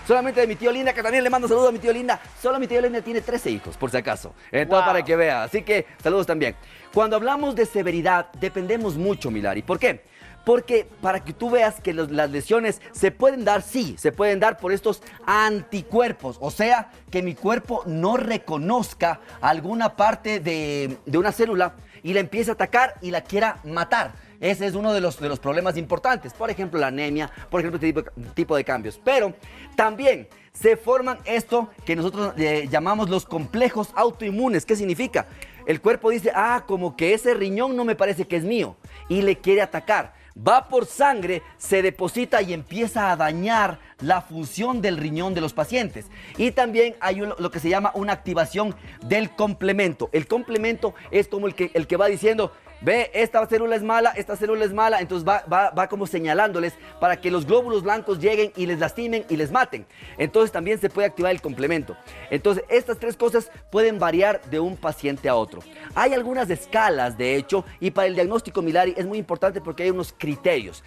Solamente de mi tío Linda, que también le mando saludos a mi tío Linda. Solo mi tío Linda tiene 13 hijos, por si acaso. Entonces, para que vea. Así que, saludos también. Cuando hablamos de severidad, dependemos mucho, Milari. ¿Por qué? Porque para que tú veas que las lesiones se pueden dar, sí, se pueden dar por estos anticuerpos. O sea, que mi cuerpo no reconozca alguna parte de una célula y la empiece a atacar y la quiera matar. Ese es uno de los problemas importantes. Por ejemplo, la anemia, por ejemplo, este tipo de cambios. Pero también se forman esto que nosotros llamamos los complejos autoinmunes. ¿Qué significa? El cuerpo dice, como que ese riñón no me parece que es mío y le quiere atacar. Va por sangre, se deposita y empieza a dañar la función del riñón de los pacientes. Y también hay lo que se llama una activación del complemento. El complemento es como el que va diciendo, ve, esta célula es mala, entonces va como señalándoles para que los glóbulos blancos lleguen y les lastimen y les maten. Entonces también se puede activar el complemento. Entonces estas tres cosas pueden variar de un paciente a otro. Hay algunas escalas, de hecho, y para el diagnóstico Milari es muy importante porque hay unos criterios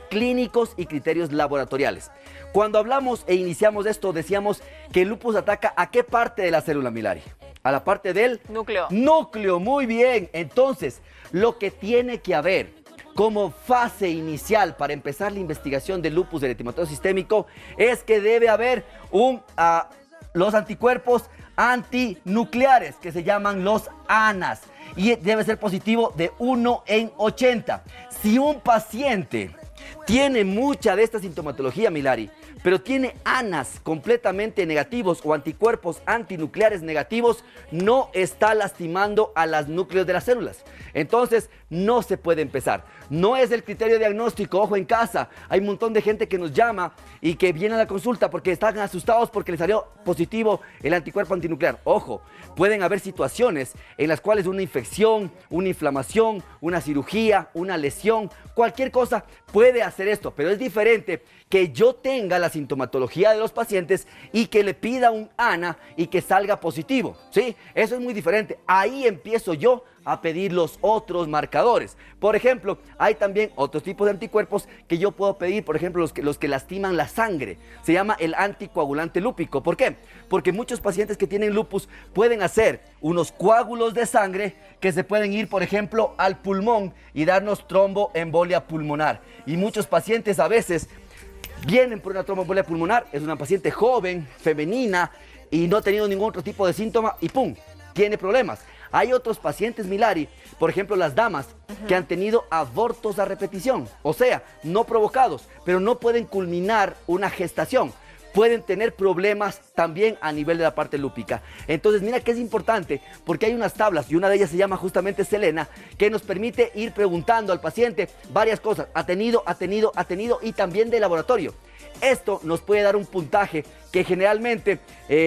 clínicos y criterios laboratoriales. Cuando hablamos e iniciamos esto, decíamos que el lupus ataca ¿a qué parte de la célula, Milari? A la parte del núcleo. Núcleo, muy bien. Entonces, lo que tiene que haber como fase inicial para empezar la investigación del lupus eritematoso sistémico es que debe haber los anticuerpos antinucleares, que se llaman los ANAs, y debe ser positivo de 1 en 80. Si un paciente tiene mucha de esta sintomatología, Milari, pero tiene ANAs completamente negativos o anticuerpos antinucleares negativos, no está lastimando a los núcleos de las células. Entonces, no se puede empezar. No es el criterio diagnóstico, ojo en casa. Hay un montón de gente que nos llama y que viene a la consulta porque están asustados porque les salió positivo el anticuerpo antinuclear. Ojo, pueden haber situaciones en las cuales una infección, una inflamación, una cirugía, una lesión, cualquier cosa puede hacer esto, pero es diferente que yo tenga la sintomatología de los pacientes y que le pida un ANA y que salga positivo, ¿sí? Eso es muy diferente. Ahí empiezo yo a pedir los otros marcadores. Por ejemplo, hay también otros tipos de anticuerpos que yo puedo pedir, por ejemplo, los que lastiman la sangre. Se llama el anticoagulante lúpico. ¿Por qué? Porque muchos pacientes que tienen lupus pueden hacer unos coágulos de sangre que se pueden ir, por ejemplo, al pulmón y darnos tromboembolia pulmonar. Y muchos pacientes a veces vienen por una tromboembolia pulmonar, es una paciente joven, femenina, y no ha tenido ningún otro tipo de síntoma y ¡pum!, tiene problemas. Hay otros pacientes, Milari, por ejemplo las damas, que han tenido abortos a repetición, o sea, no provocados, pero no pueden culminar una gestación. Pueden tener problemas también a nivel de la parte lúpica. Entonces, mira que es importante, porque hay unas tablas, y una de ellas se llama justamente Selena, que nos permite ir preguntando al paciente varias cosas. Ha tenido, y también de laboratorio. Esto nos puede dar un puntaje que generalmente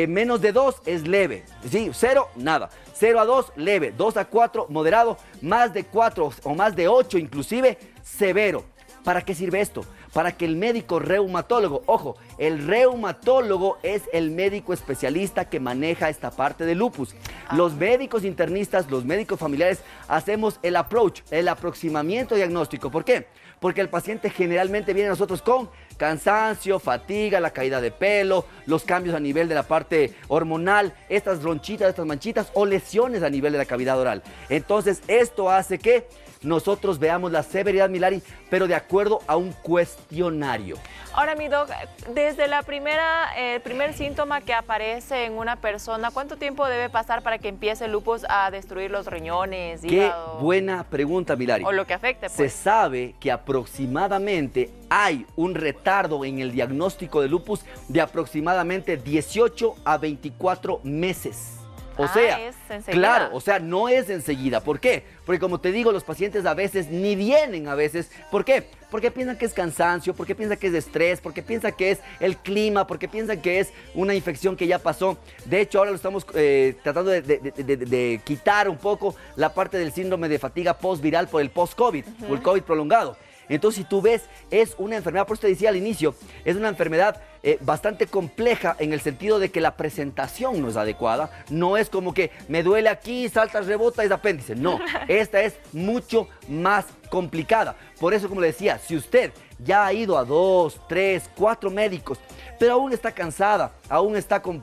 menos de 2 es leve, ¿sí? 0, nada. 0 a 2, leve. 2 a 4, moderado. Más de 4 o más de 8 inclusive, severo. ¿Para qué sirve esto? Para que el médico reumatólogo, ojo, el reumatólogo es el médico especialista que maneja esta parte del lupus. Los médicos internistas, los médicos familiares, hacemos el approach, el aproximamiento diagnóstico. ¿Por qué? Porque el paciente generalmente viene a nosotros con cansancio, fatiga, la caída de pelo, los cambios a nivel de la parte hormonal, estas ronchitas, estas manchitas o lesiones a nivel de la cavidad oral. Entonces, esto hace que nosotros veamos la severidad, Milari, pero de acuerdo a un cuestionario. Ahora, mi doc, desde el primer síntoma que aparece en una persona, ¿cuánto tiempo debe pasar para que empiece el lupus a destruir los riñones, hígado? Qué buena pregunta, Milari. O lo que afecte, pues. Se sabe que aproximadamente hay un retardo en el diagnóstico de lupus de aproximadamente 18 a 24 meses. O sea, es enseguida. Claro, o sea, no es enseguida. ¿Por qué? Porque como te digo, los pacientes a veces ni vienen a veces. ¿Por qué? Porque piensan que es cansancio, porque piensan que es estrés, porque piensan que es el clima, porque piensan que es una infección que ya pasó. De hecho, ahora lo estamos tratando de quitar un poco la parte del síndrome de fatiga postviral por el post-COVID, o el COVID prolongado. Entonces, si tú ves, es una enfermedad, por eso te decía al inicio, es una enfermedad bastante compleja en el sentido de que la presentación no es adecuada. No es como que me duele aquí, saltas, rebota, es apéndice. No, esta es mucho más complicada. Por eso, como le decía, si usted ya ha ido a 2, 3, 4 médicos, pero aún está cansada, aún está con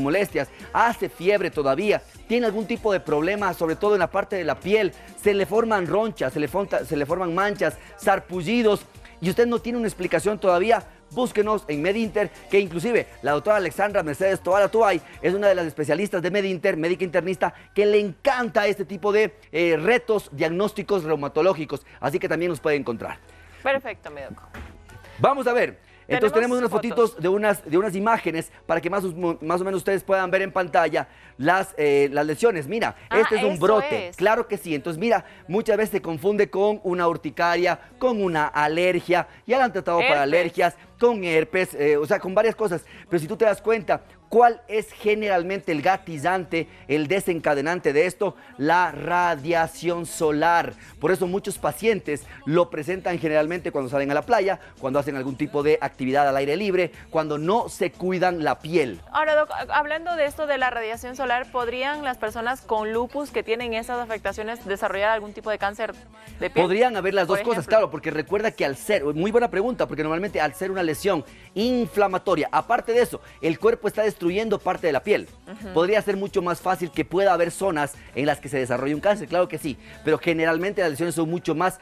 molestias, hace fiebre todavía, tiene algún tipo de problema, sobre todo en la parte de la piel, se le forman ronchas, se le forman manchas, sarpullidos, y usted no tiene una explicación todavía, búsquenos en MedInter, que inclusive la doctora Alexandra Mercedes Toala Tuay es una de las especialistas de MedInter, médica internista, que le encanta este tipo de retos diagnósticos reumatológicos, así que también nos puede encontrar. Perfecto, médico. Vamos a ver. Entonces tenemos unas fotos. fotitos de unas imágenes para que más o menos ustedes puedan ver en pantalla las lesiones. Mira, este es un brote, claro que sí. Entonces mira, muchas veces se confunde con una urticaria, con una alergia, ya la han tratado para alergias. con herpes, o sea, con varias cosas. Pero si tú te das cuenta, ¿cuál es generalmente el gatillante, el desencadenante de esto? La radiación solar. Por eso muchos pacientes lo presentan generalmente cuando salen a la playa, cuando hacen algún tipo de actividad al aire libre, cuando no se cuidan la piel. Ahora, Doc, hablando de esto de la radiación solar, ¿podrían las personas con lupus que tienen esas afectaciones desarrollar algún tipo de cáncer de piel? Podrían haber las dos Por cosas, ejemplo. claro, porque recuerda que al ser, muy buena pregunta, porque normalmente al ser una lesión inflamatoria, aparte de eso, el cuerpo está destruyendo parte de la piel. Podría ser mucho más fácil que pueda haber zonas en las que se desarrolle un cáncer, claro que sí, pero generalmente las lesiones son mucho más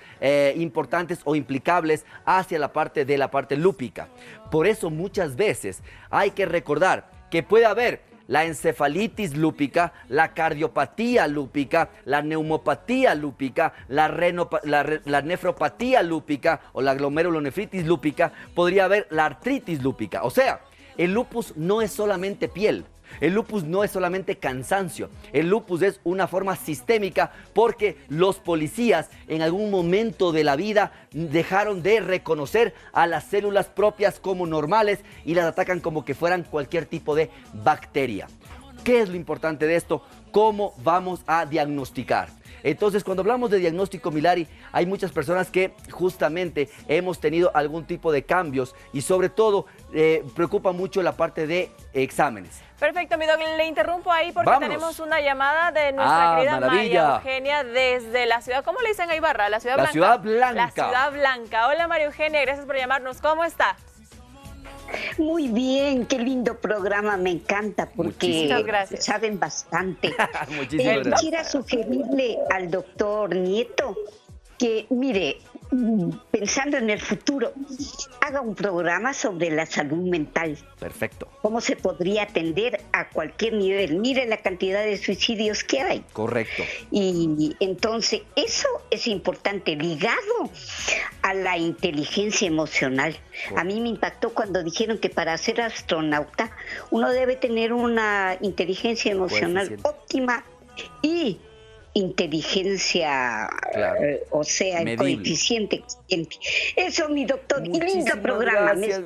importantes o implicables hacia la parte lúpica. Por eso muchas veces hay que recordar que puede haber la encefalitis lúpica, la cardiopatía lúpica, la neumopatía lúpica, la nefropatía lúpica o la glomerulonefritis lúpica, podría haber la artritis lúpica. O sea, el lupus no es solamente piel. El lupus no es solamente cansancio, el lupus es una forma sistémica porque los policías en algún momento de la vida dejaron de reconocer a las células propias como normales y las atacan como que fueran cualquier tipo de bacteria. ¿Qué es lo importante de esto? ¿Cómo vamos a diagnosticar? Entonces, cuando hablamos de diagnóstico, Milari, hay muchas personas que justamente hemos tenido algún tipo de cambios y sobre todo preocupa mucho la parte de exámenes. Perfecto, mi Doc, le interrumpo ahí porque Vámonos. tenemos una llamada de nuestra querida maravilla. María Eugenia desde la ciudad, ¿cómo le dicen a Ibarra? La Ciudad La Blanca. Ciudad Blanca. La Ciudad Blanca. Hola María Eugenia, gracias por llamarnos. ¿Cómo está? Muy bien, qué lindo programa, me encanta porque Muchísimas gracias. saben bastante. Muchísimas gracias. Quisiera sugerirle al doctor Nieto que, mire, pensando en el futuro, haga un programa sobre la salud mental. Perfecto. ¿Cómo se podría atender a cualquier nivel? Mire la cantidad de suicidios que hay. Correcto. Y entonces eso es importante, ligado a la inteligencia emocional. A mí me impactó cuando dijeron que para ser astronauta uno debe tener una inteligencia emocional Coeficiente. óptima y inteligencia, Claro. o sea, el Medible. coeficiente. Eso, mi doctor, y Muchísimas lindo programa, gracias.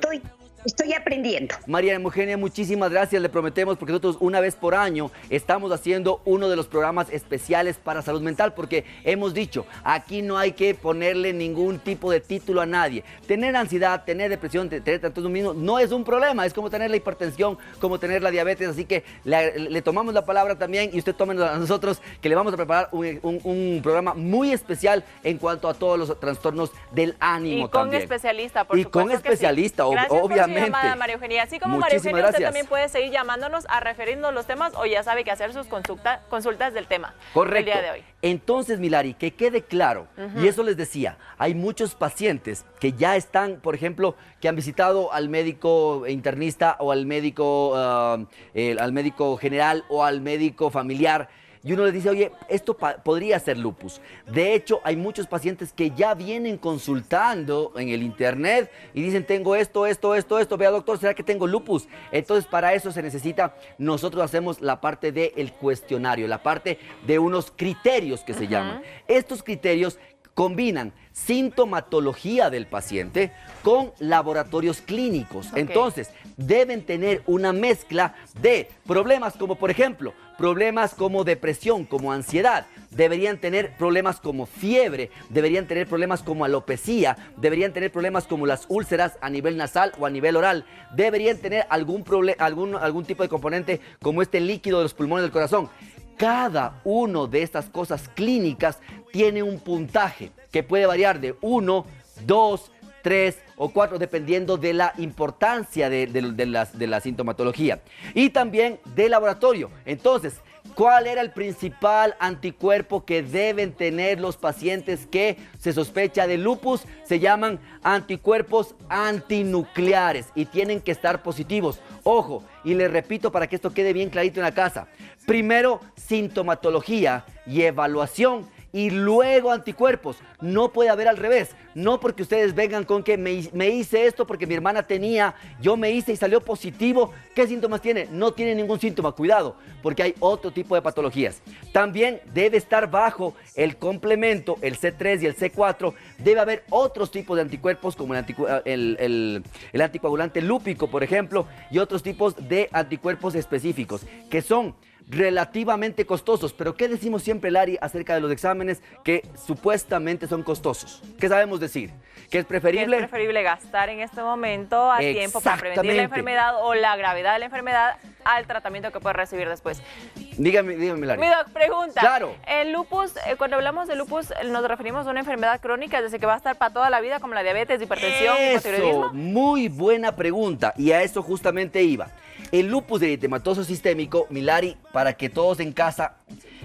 estoy aprendiendo. María Eugenia, muchísimas gracias, le prometemos, porque nosotros una vez por año estamos haciendo uno de los programas especiales para salud mental, porque hemos dicho, aquí no hay que ponerle ningún tipo de título a nadie. Tener ansiedad, tener depresión, tener trastorno no es un problema, es como tener la hipertensión, como tener la diabetes, así que le tomamos la palabra también y usted tómenos a nosotros, que le vamos a preparar un programa muy especial en cuanto a todos los trastornos del ánimo Y con también. especialista, por Y supuesto. con que sí. especialista, Gracias por su obviamente. llamada, María Eugenia. Así como María Muchísimas Eugenia, usted gracias. también puede seguir llamándonos a referirnos los temas o ya sabe que hacer sus consultas del tema Correcto. del día de hoy. Entonces, Milari, que quede claro, y eso les decía, hay muchos pacientes que ya están, por ejemplo, que han visitado al médico internista o al médico general o al médico familiar, y uno les dice, oye, esto podría ser lupus. De hecho, hay muchos pacientes que ya vienen consultando en el internet y dicen, tengo esto, vea doctor, ¿será que tengo lupus? Entonces, para eso se necesita, nosotros hacemos la parte del cuestionario, la parte de unos criterios que se llaman. Estos criterios combinan sintomatología del paciente con laboratorios clínicos. Ok. Entonces, deben tener una mezcla de problemas como, por ejemplo, problemas como depresión, como ansiedad. Deberían tener problemas como fiebre, deberían tener problemas como alopecia, deberían tener problemas como las úlceras a nivel nasal o a nivel oral. Deberían tener algún tipo de componente como este líquido de los pulmones del corazón. Cada una de estas cosas clínicas tiene un puntaje que puede variar de 1, 2, 3 o 4, dependiendo de la importancia de la sintomatología. Y también de laboratorio. Entonces, ¿cuál era el principal anticuerpo que deben tener los pacientes que se sospecha de lupus? Se llaman anticuerpos antinucleares y tienen que estar positivos. Ojo, y les repito para que esto quede bien clarito en la casa. Primero, sintomatología y evaluación. y luego anticuerpos. No puede haber al revés. No porque ustedes vengan con que me hice esto porque mi hermana tenía, yo me hice y salió positivo. ¿Qué síntomas tiene? No tiene ningún síntoma. Cuidado, porque hay otro tipo de patologías. También debe estar bajo el complemento, el C3 y el C4. Debe haber otros tipos de anticuerpos como el anticoagulante lúpico, por ejemplo, y otros tipos de anticuerpos específicos que son relativamente costosos. Pero ¿qué decimos siempre, Lari, acerca de los exámenes que supuestamente son costosos? ¿Qué sabemos decir? ¿Que es preferible? Es preferible gastar en este momento a tiempo para prevenir la enfermedad o la gravedad de la enfermedad al tratamiento que puede recibir después. Dígame, Lari. Mi doc, pregunta. Claro. El lupus, cuando hablamos de lupus, nos referimos a una enfermedad crónica, es decir, que va a estar para toda la vida, como la diabetes, hipertensión, hipotiroidismo. Muy buena pregunta, y a eso justamente iba. El lupus eritematoso sistémico, Milari, para que todos en casa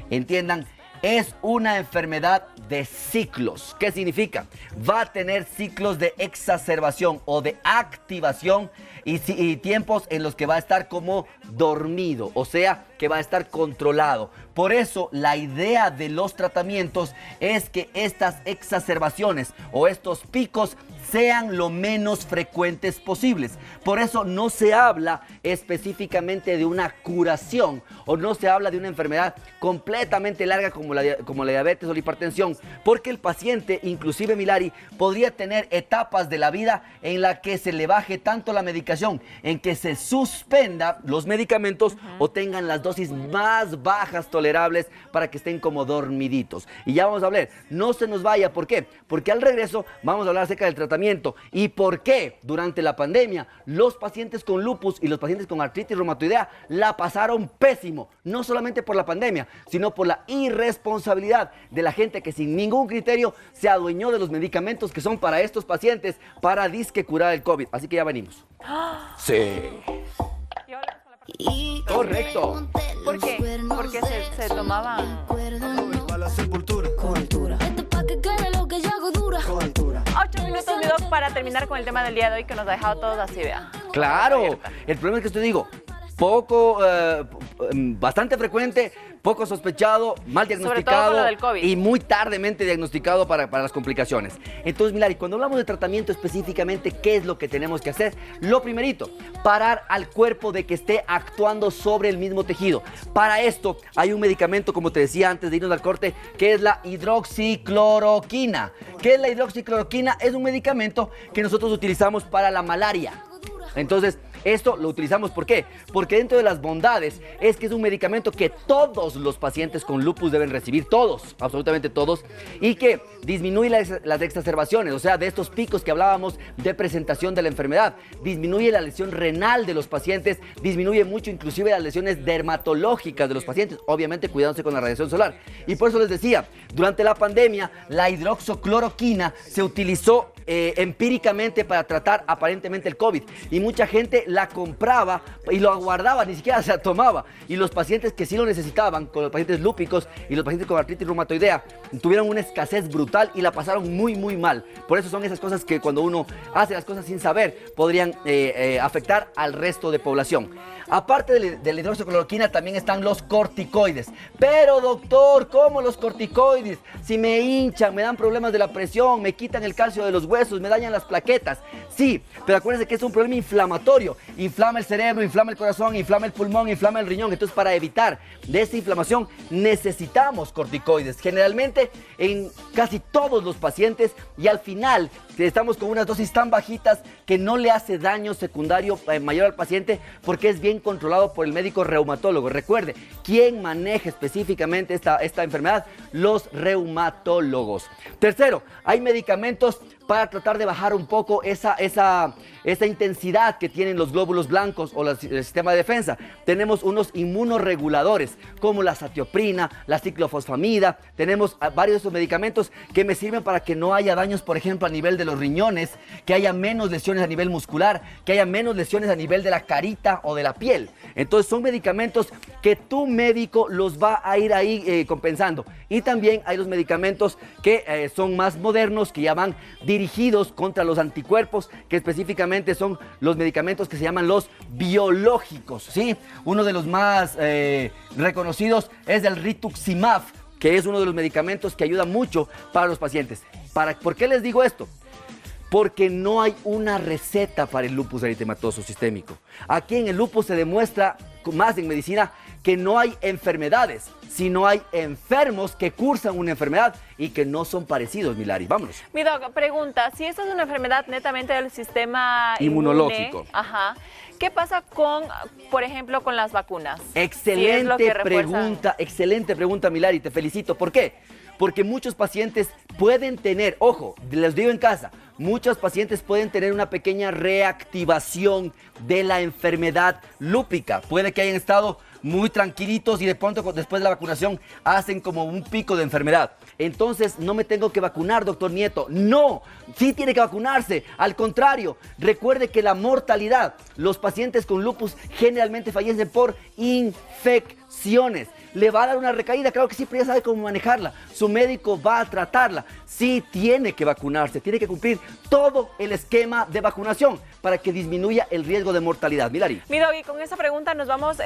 entiendan, es una enfermedad de ciclos. ¿Qué significa? Va a tener ciclos de exacerbación o de activación y tiempos en los que va a estar como dormido, o sea, que va a estar controlado. Por eso, la idea de los tratamientos es que estas exacerbaciones o estos picos sean lo menos frecuentes posibles. Por eso no se habla específicamente de una curación o no se habla de una enfermedad completamente larga como la diabetes o la hipertensión, porque el paciente, inclusive Milari, podría tener etapas de la vida en la que se le baje tanto la medicación, en que se suspenda los medicamentos o tengan las dosis más bajas tolerables para que estén como dormiditos. Y ya vamos a hablar, no se nos vaya, ¿por qué? Porque al regreso vamos a hablar acerca del tratamiento y por qué durante la pandemia los pacientes con lupus y los pacientes con artritis reumatoidea la pasaron pésimo, no solamente por la pandemia, sino por la irresponsabilidad de la gente que sin ningún criterio se adueñó de los medicamentos que son para estos pacientes para disque curar el COVID. Así que ya venimos. Sí. Correcto. ¿Por qué? Porque se tomaban... Para la sepultura. 8 minutos, mi doc, para terminar con el tema del día de hoy que nos ha dejado todos así, vea. Claro, el problema es que te digo, bastante frecuente, poco sospechado, mal diagnosticado lo del COVID. Y muy tardemente diagnosticado para las complicaciones. Entonces, Milari, cuando hablamos de tratamiento específicamente, ¿qué es lo que tenemos que hacer? Lo primerito, parar al cuerpo de que esté actuando sobre el mismo tejido. Para esto hay un medicamento, como te decía antes de irnos al corte, que es la hidroxicloroquina. ¿Qué es la hidroxicloroquina? Es un medicamento que nosotros utilizamos para la malaria. Entonces, esto lo utilizamos, ¿por qué? Porque dentro de las bondades es que es un medicamento que todos los pacientes con lupus deben recibir, todos, absolutamente todos, y que disminuye las exacerbaciones, o sea, de estos picos que hablábamos de presentación de la enfermedad, disminuye la lesión renal de los pacientes, disminuye mucho inclusive las lesiones dermatológicas de los pacientes, obviamente cuidándose con la radiación solar. Y por eso les decía, durante la pandemia, la hidroxicloroquina se utilizó empíricamente para tratar aparentemente el COVID, y mucha gente la compraba y lo aguardaba, ni siquiera se la tomaba, y los pacientes que sí lo necesitaban, con los pacientes lúpicos y los pacientes con artritis reumatoidea, tuvieron una escasez brutal y la pasaron muy mal. Por eso son esas cosas que cuando uno hace las cosas sin saber podrían afectar al resto de población. Aparte de la hidroxicloroquina también están los corticoides. Pero doctor, ¿cómo los corticoides? Si me hinchan, me dan problemas de la presión, me quitan el calcio de los huesos, me dañan las plaquetas. Sí, pero acuérdense que es un problema inflamatorio. Inflama el cerebro, inflama el corazón, inflama el pulmón, inflama el riñón. Entonces, para evitar de esta inflamación necesitamos corticoides. Generalmente en casi todos los pacientes, y al final estamos con unas dosis tan bajitas que no le hace daño secundario mayor al paciente, porque es bien controlado por el médico reumatólogo. Recuerde, ¿quién maneja específicamente esta enfermedad? Los reumatólogos. Tercero, hay medicamentos para tratar de bajar un poco esa intensidad que tienen los glóbulos blancos o el sistema de defensa. Tenemos unos inmunoreguladores como la satioprina, la ciclofosfamida. Tenemos varios de esos medicamentos que me sirven para que no haya daños, por ejemplo, a nivel de los riñones, que haya menos lesiones a nivel muscular, que haya menos lesiones a nivel de la carita o de la piel. Entonces son medicamentos que tu médico los va a ir ahí compensando. Y también hay los medicamentos que son más modernos, que ya van dirigidos contra los anticuerpos, que específicamente son los medicamentos que se llaman los biológicos, ¿sí? Uno de los más reconocidos es el rituximab, que es uno de los medicamentos que ayuda mucho para los pacientes. ¿Por qué les digo esto? Porque no hay una receta para el lupus eritematoso sistémico. Aquí en el lupus se demuestra, más en medicina, que no hay enfermedades, sino hay enfermos que cursan una enfermedad y que no son parecidos, Milari. Vámonos. Mi doc, pregunta, si esta es una enfermedad netamente del sistema inmunológico, ¿qué pasa con, por ejemplo, con las vacunas? Excelente pregunta, Milari, te felicito. ¿Por qué? Porque muchos pacientes pueden tener, ojo, les digo en casa, muchos pacientes pueden tener una pequeña reactivación de la enfermedad lúpica. Puede que hayan estado muy tranquilitos y de pronto después de la vacunación hacen como un pico de enfermedad. Entonces, no me tengo que vacunar, doctor Nieto. No, sí tiene que vacunarse. Al contrario, recuerde que la mortalidad, los pacientes con lupus generalmente fallecen por infecciones. ¿Le va a dar una recaída? Claro que sí, pero ya sabe cómo manejarla. Su médico va a tratarla. Sí tiene que vacunarse, tiene que cumplir todo el esquema de vacunación para que disminuya el riesgo de mortalidad. Milari. Mi Doggy, con esta pregunta nos vamos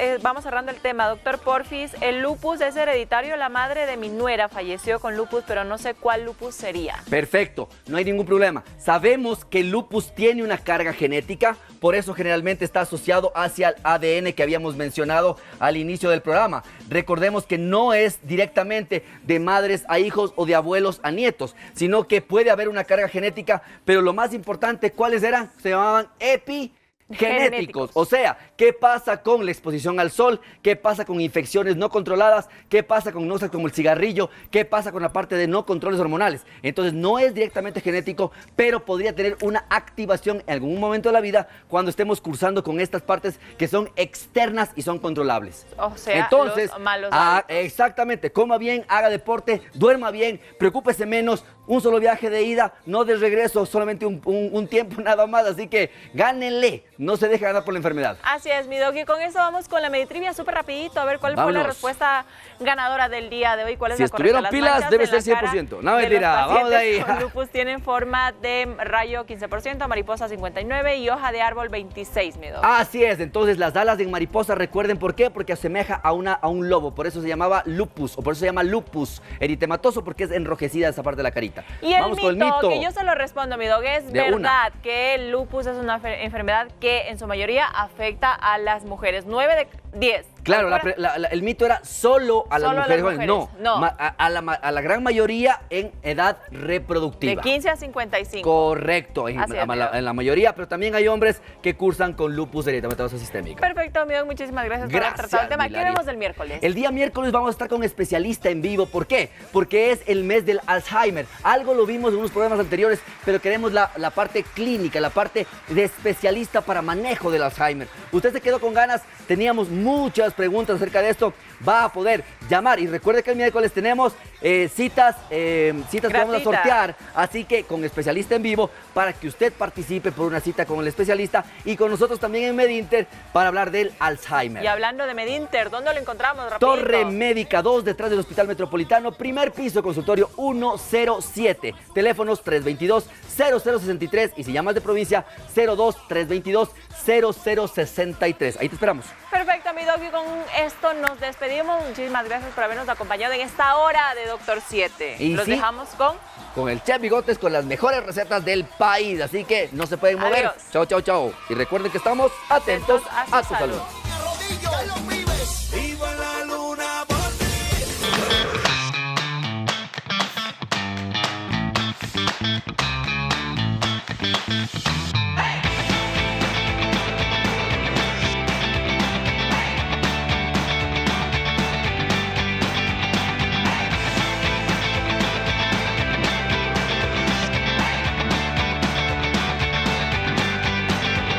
cerrando el tema. Doctor Porfis, ¿el lupus es hereditario? La madre de mi nuera falleció con lupus, pero no sé cuál lupus sería. Perfecto, no hay ningún problema. Sabemos que el lupus tiene una carga genética, por eso generalmente está asociado hacia el ADN que habíamos mencionado al inicio del programa. Recordemos que no es directamente de madres a hijos o de abuelos a nietos, sino que puede haber una carga genética, pero lo más importante, ¿cuáles eran? Se llamaban epigenéticos. O sea, ¿qué pasa con la exposición al sol? ¿Qué pasa con infecciones no controladas? ¿Qué pasa con cosas como el cigarrillo? ¿Qué pasa con la parte de no controles hormonales? Entonces, no es directamente genético, pero podría tener una activación en algún momento de la vida cuando estemos cursando con estas partes que son externas y son controlables. O sea, entonces, los malos hábitos. Exactamente, coma bien, haga deporte, duerma bien, preocúpese menos, un solo viaje de ida, no de regreso, solamente un tiempo nada más, así que gánenle, no se deje ganar por la enfermedad. Así es, mi Doggy, con eso vamos con la Meditrivia súper rapidito, a ver cuál fue la respuesta ganadora del día de hoy, cuál es la correcta. Si estuvieron pilas, debe ser 100%. No, mentira, vamos de ahí. Con lupus tienen forma de rayo 15%, mariposa 59% y hoja de árbol 26%, mi Doggy. Así es, entonces las alas en mariposa, recuerden por qué, porque asemeja a un lobo, por eso se llamaba lupus, o por eso se llama lupus eritematoso, porque es enrojecida esa parte de la carita. Y el mito, que yo se lo respondo, mi Dog, es verdad que el lupus es una enfermedad que en su mayoría afecta a las mujeres, 9 de 10. Claro, el mito era solo a las mujeres jóvenes. No. A la gran mayoría en edad reproductiva. De 15 a 55. Correcto, en la mayoría, pero también hay hombres que cursan con lupus eritematoso sistémico. Perfecto, amigo, muchísimas gracias por haber tratado el tema. ¿Qué vemos el miércoles? El día miércoles vamos a estar con un especialista en vivo. ¿Por qué? Porque es el mes del Alzheimer. Algo lo vimos en unos programas anteriores, pero queremos la parte clínica, la parte de especialista para manejo del Alzheimer. Usted se quedó con ganas, teníamos muchas preguntas acerca de esto, va a poder llamar y recuerde que el miércoles tenemos citas que vamos a sortear, así que con especialista en vivo para que usted participe por una cita con el especialista y con nosotros también en Medinter para hablar del Alzheimer. Y hablando de Medinter, ¿dónde lo encontramos? Rapidito. Torre Médica 2, detrás del Hospital Metropolitano, primer piso, consultorio 107, teléfonos 322-0063 y si llamas de provincia 02-322-0063. Ahí te esperamos. Perfecto, mi Doggy, con esto nos despedimos. Muchísimas gracias por habernos acompañado en esta hora de Doctor 7. Y los dejamos con el Chef Bigotes, con las mejores recetas del país. Así que no se pueden mover. Adiós. Chao, chao, chao. Y recuerden que estamos atentos a su salud. Viva la luna por ti.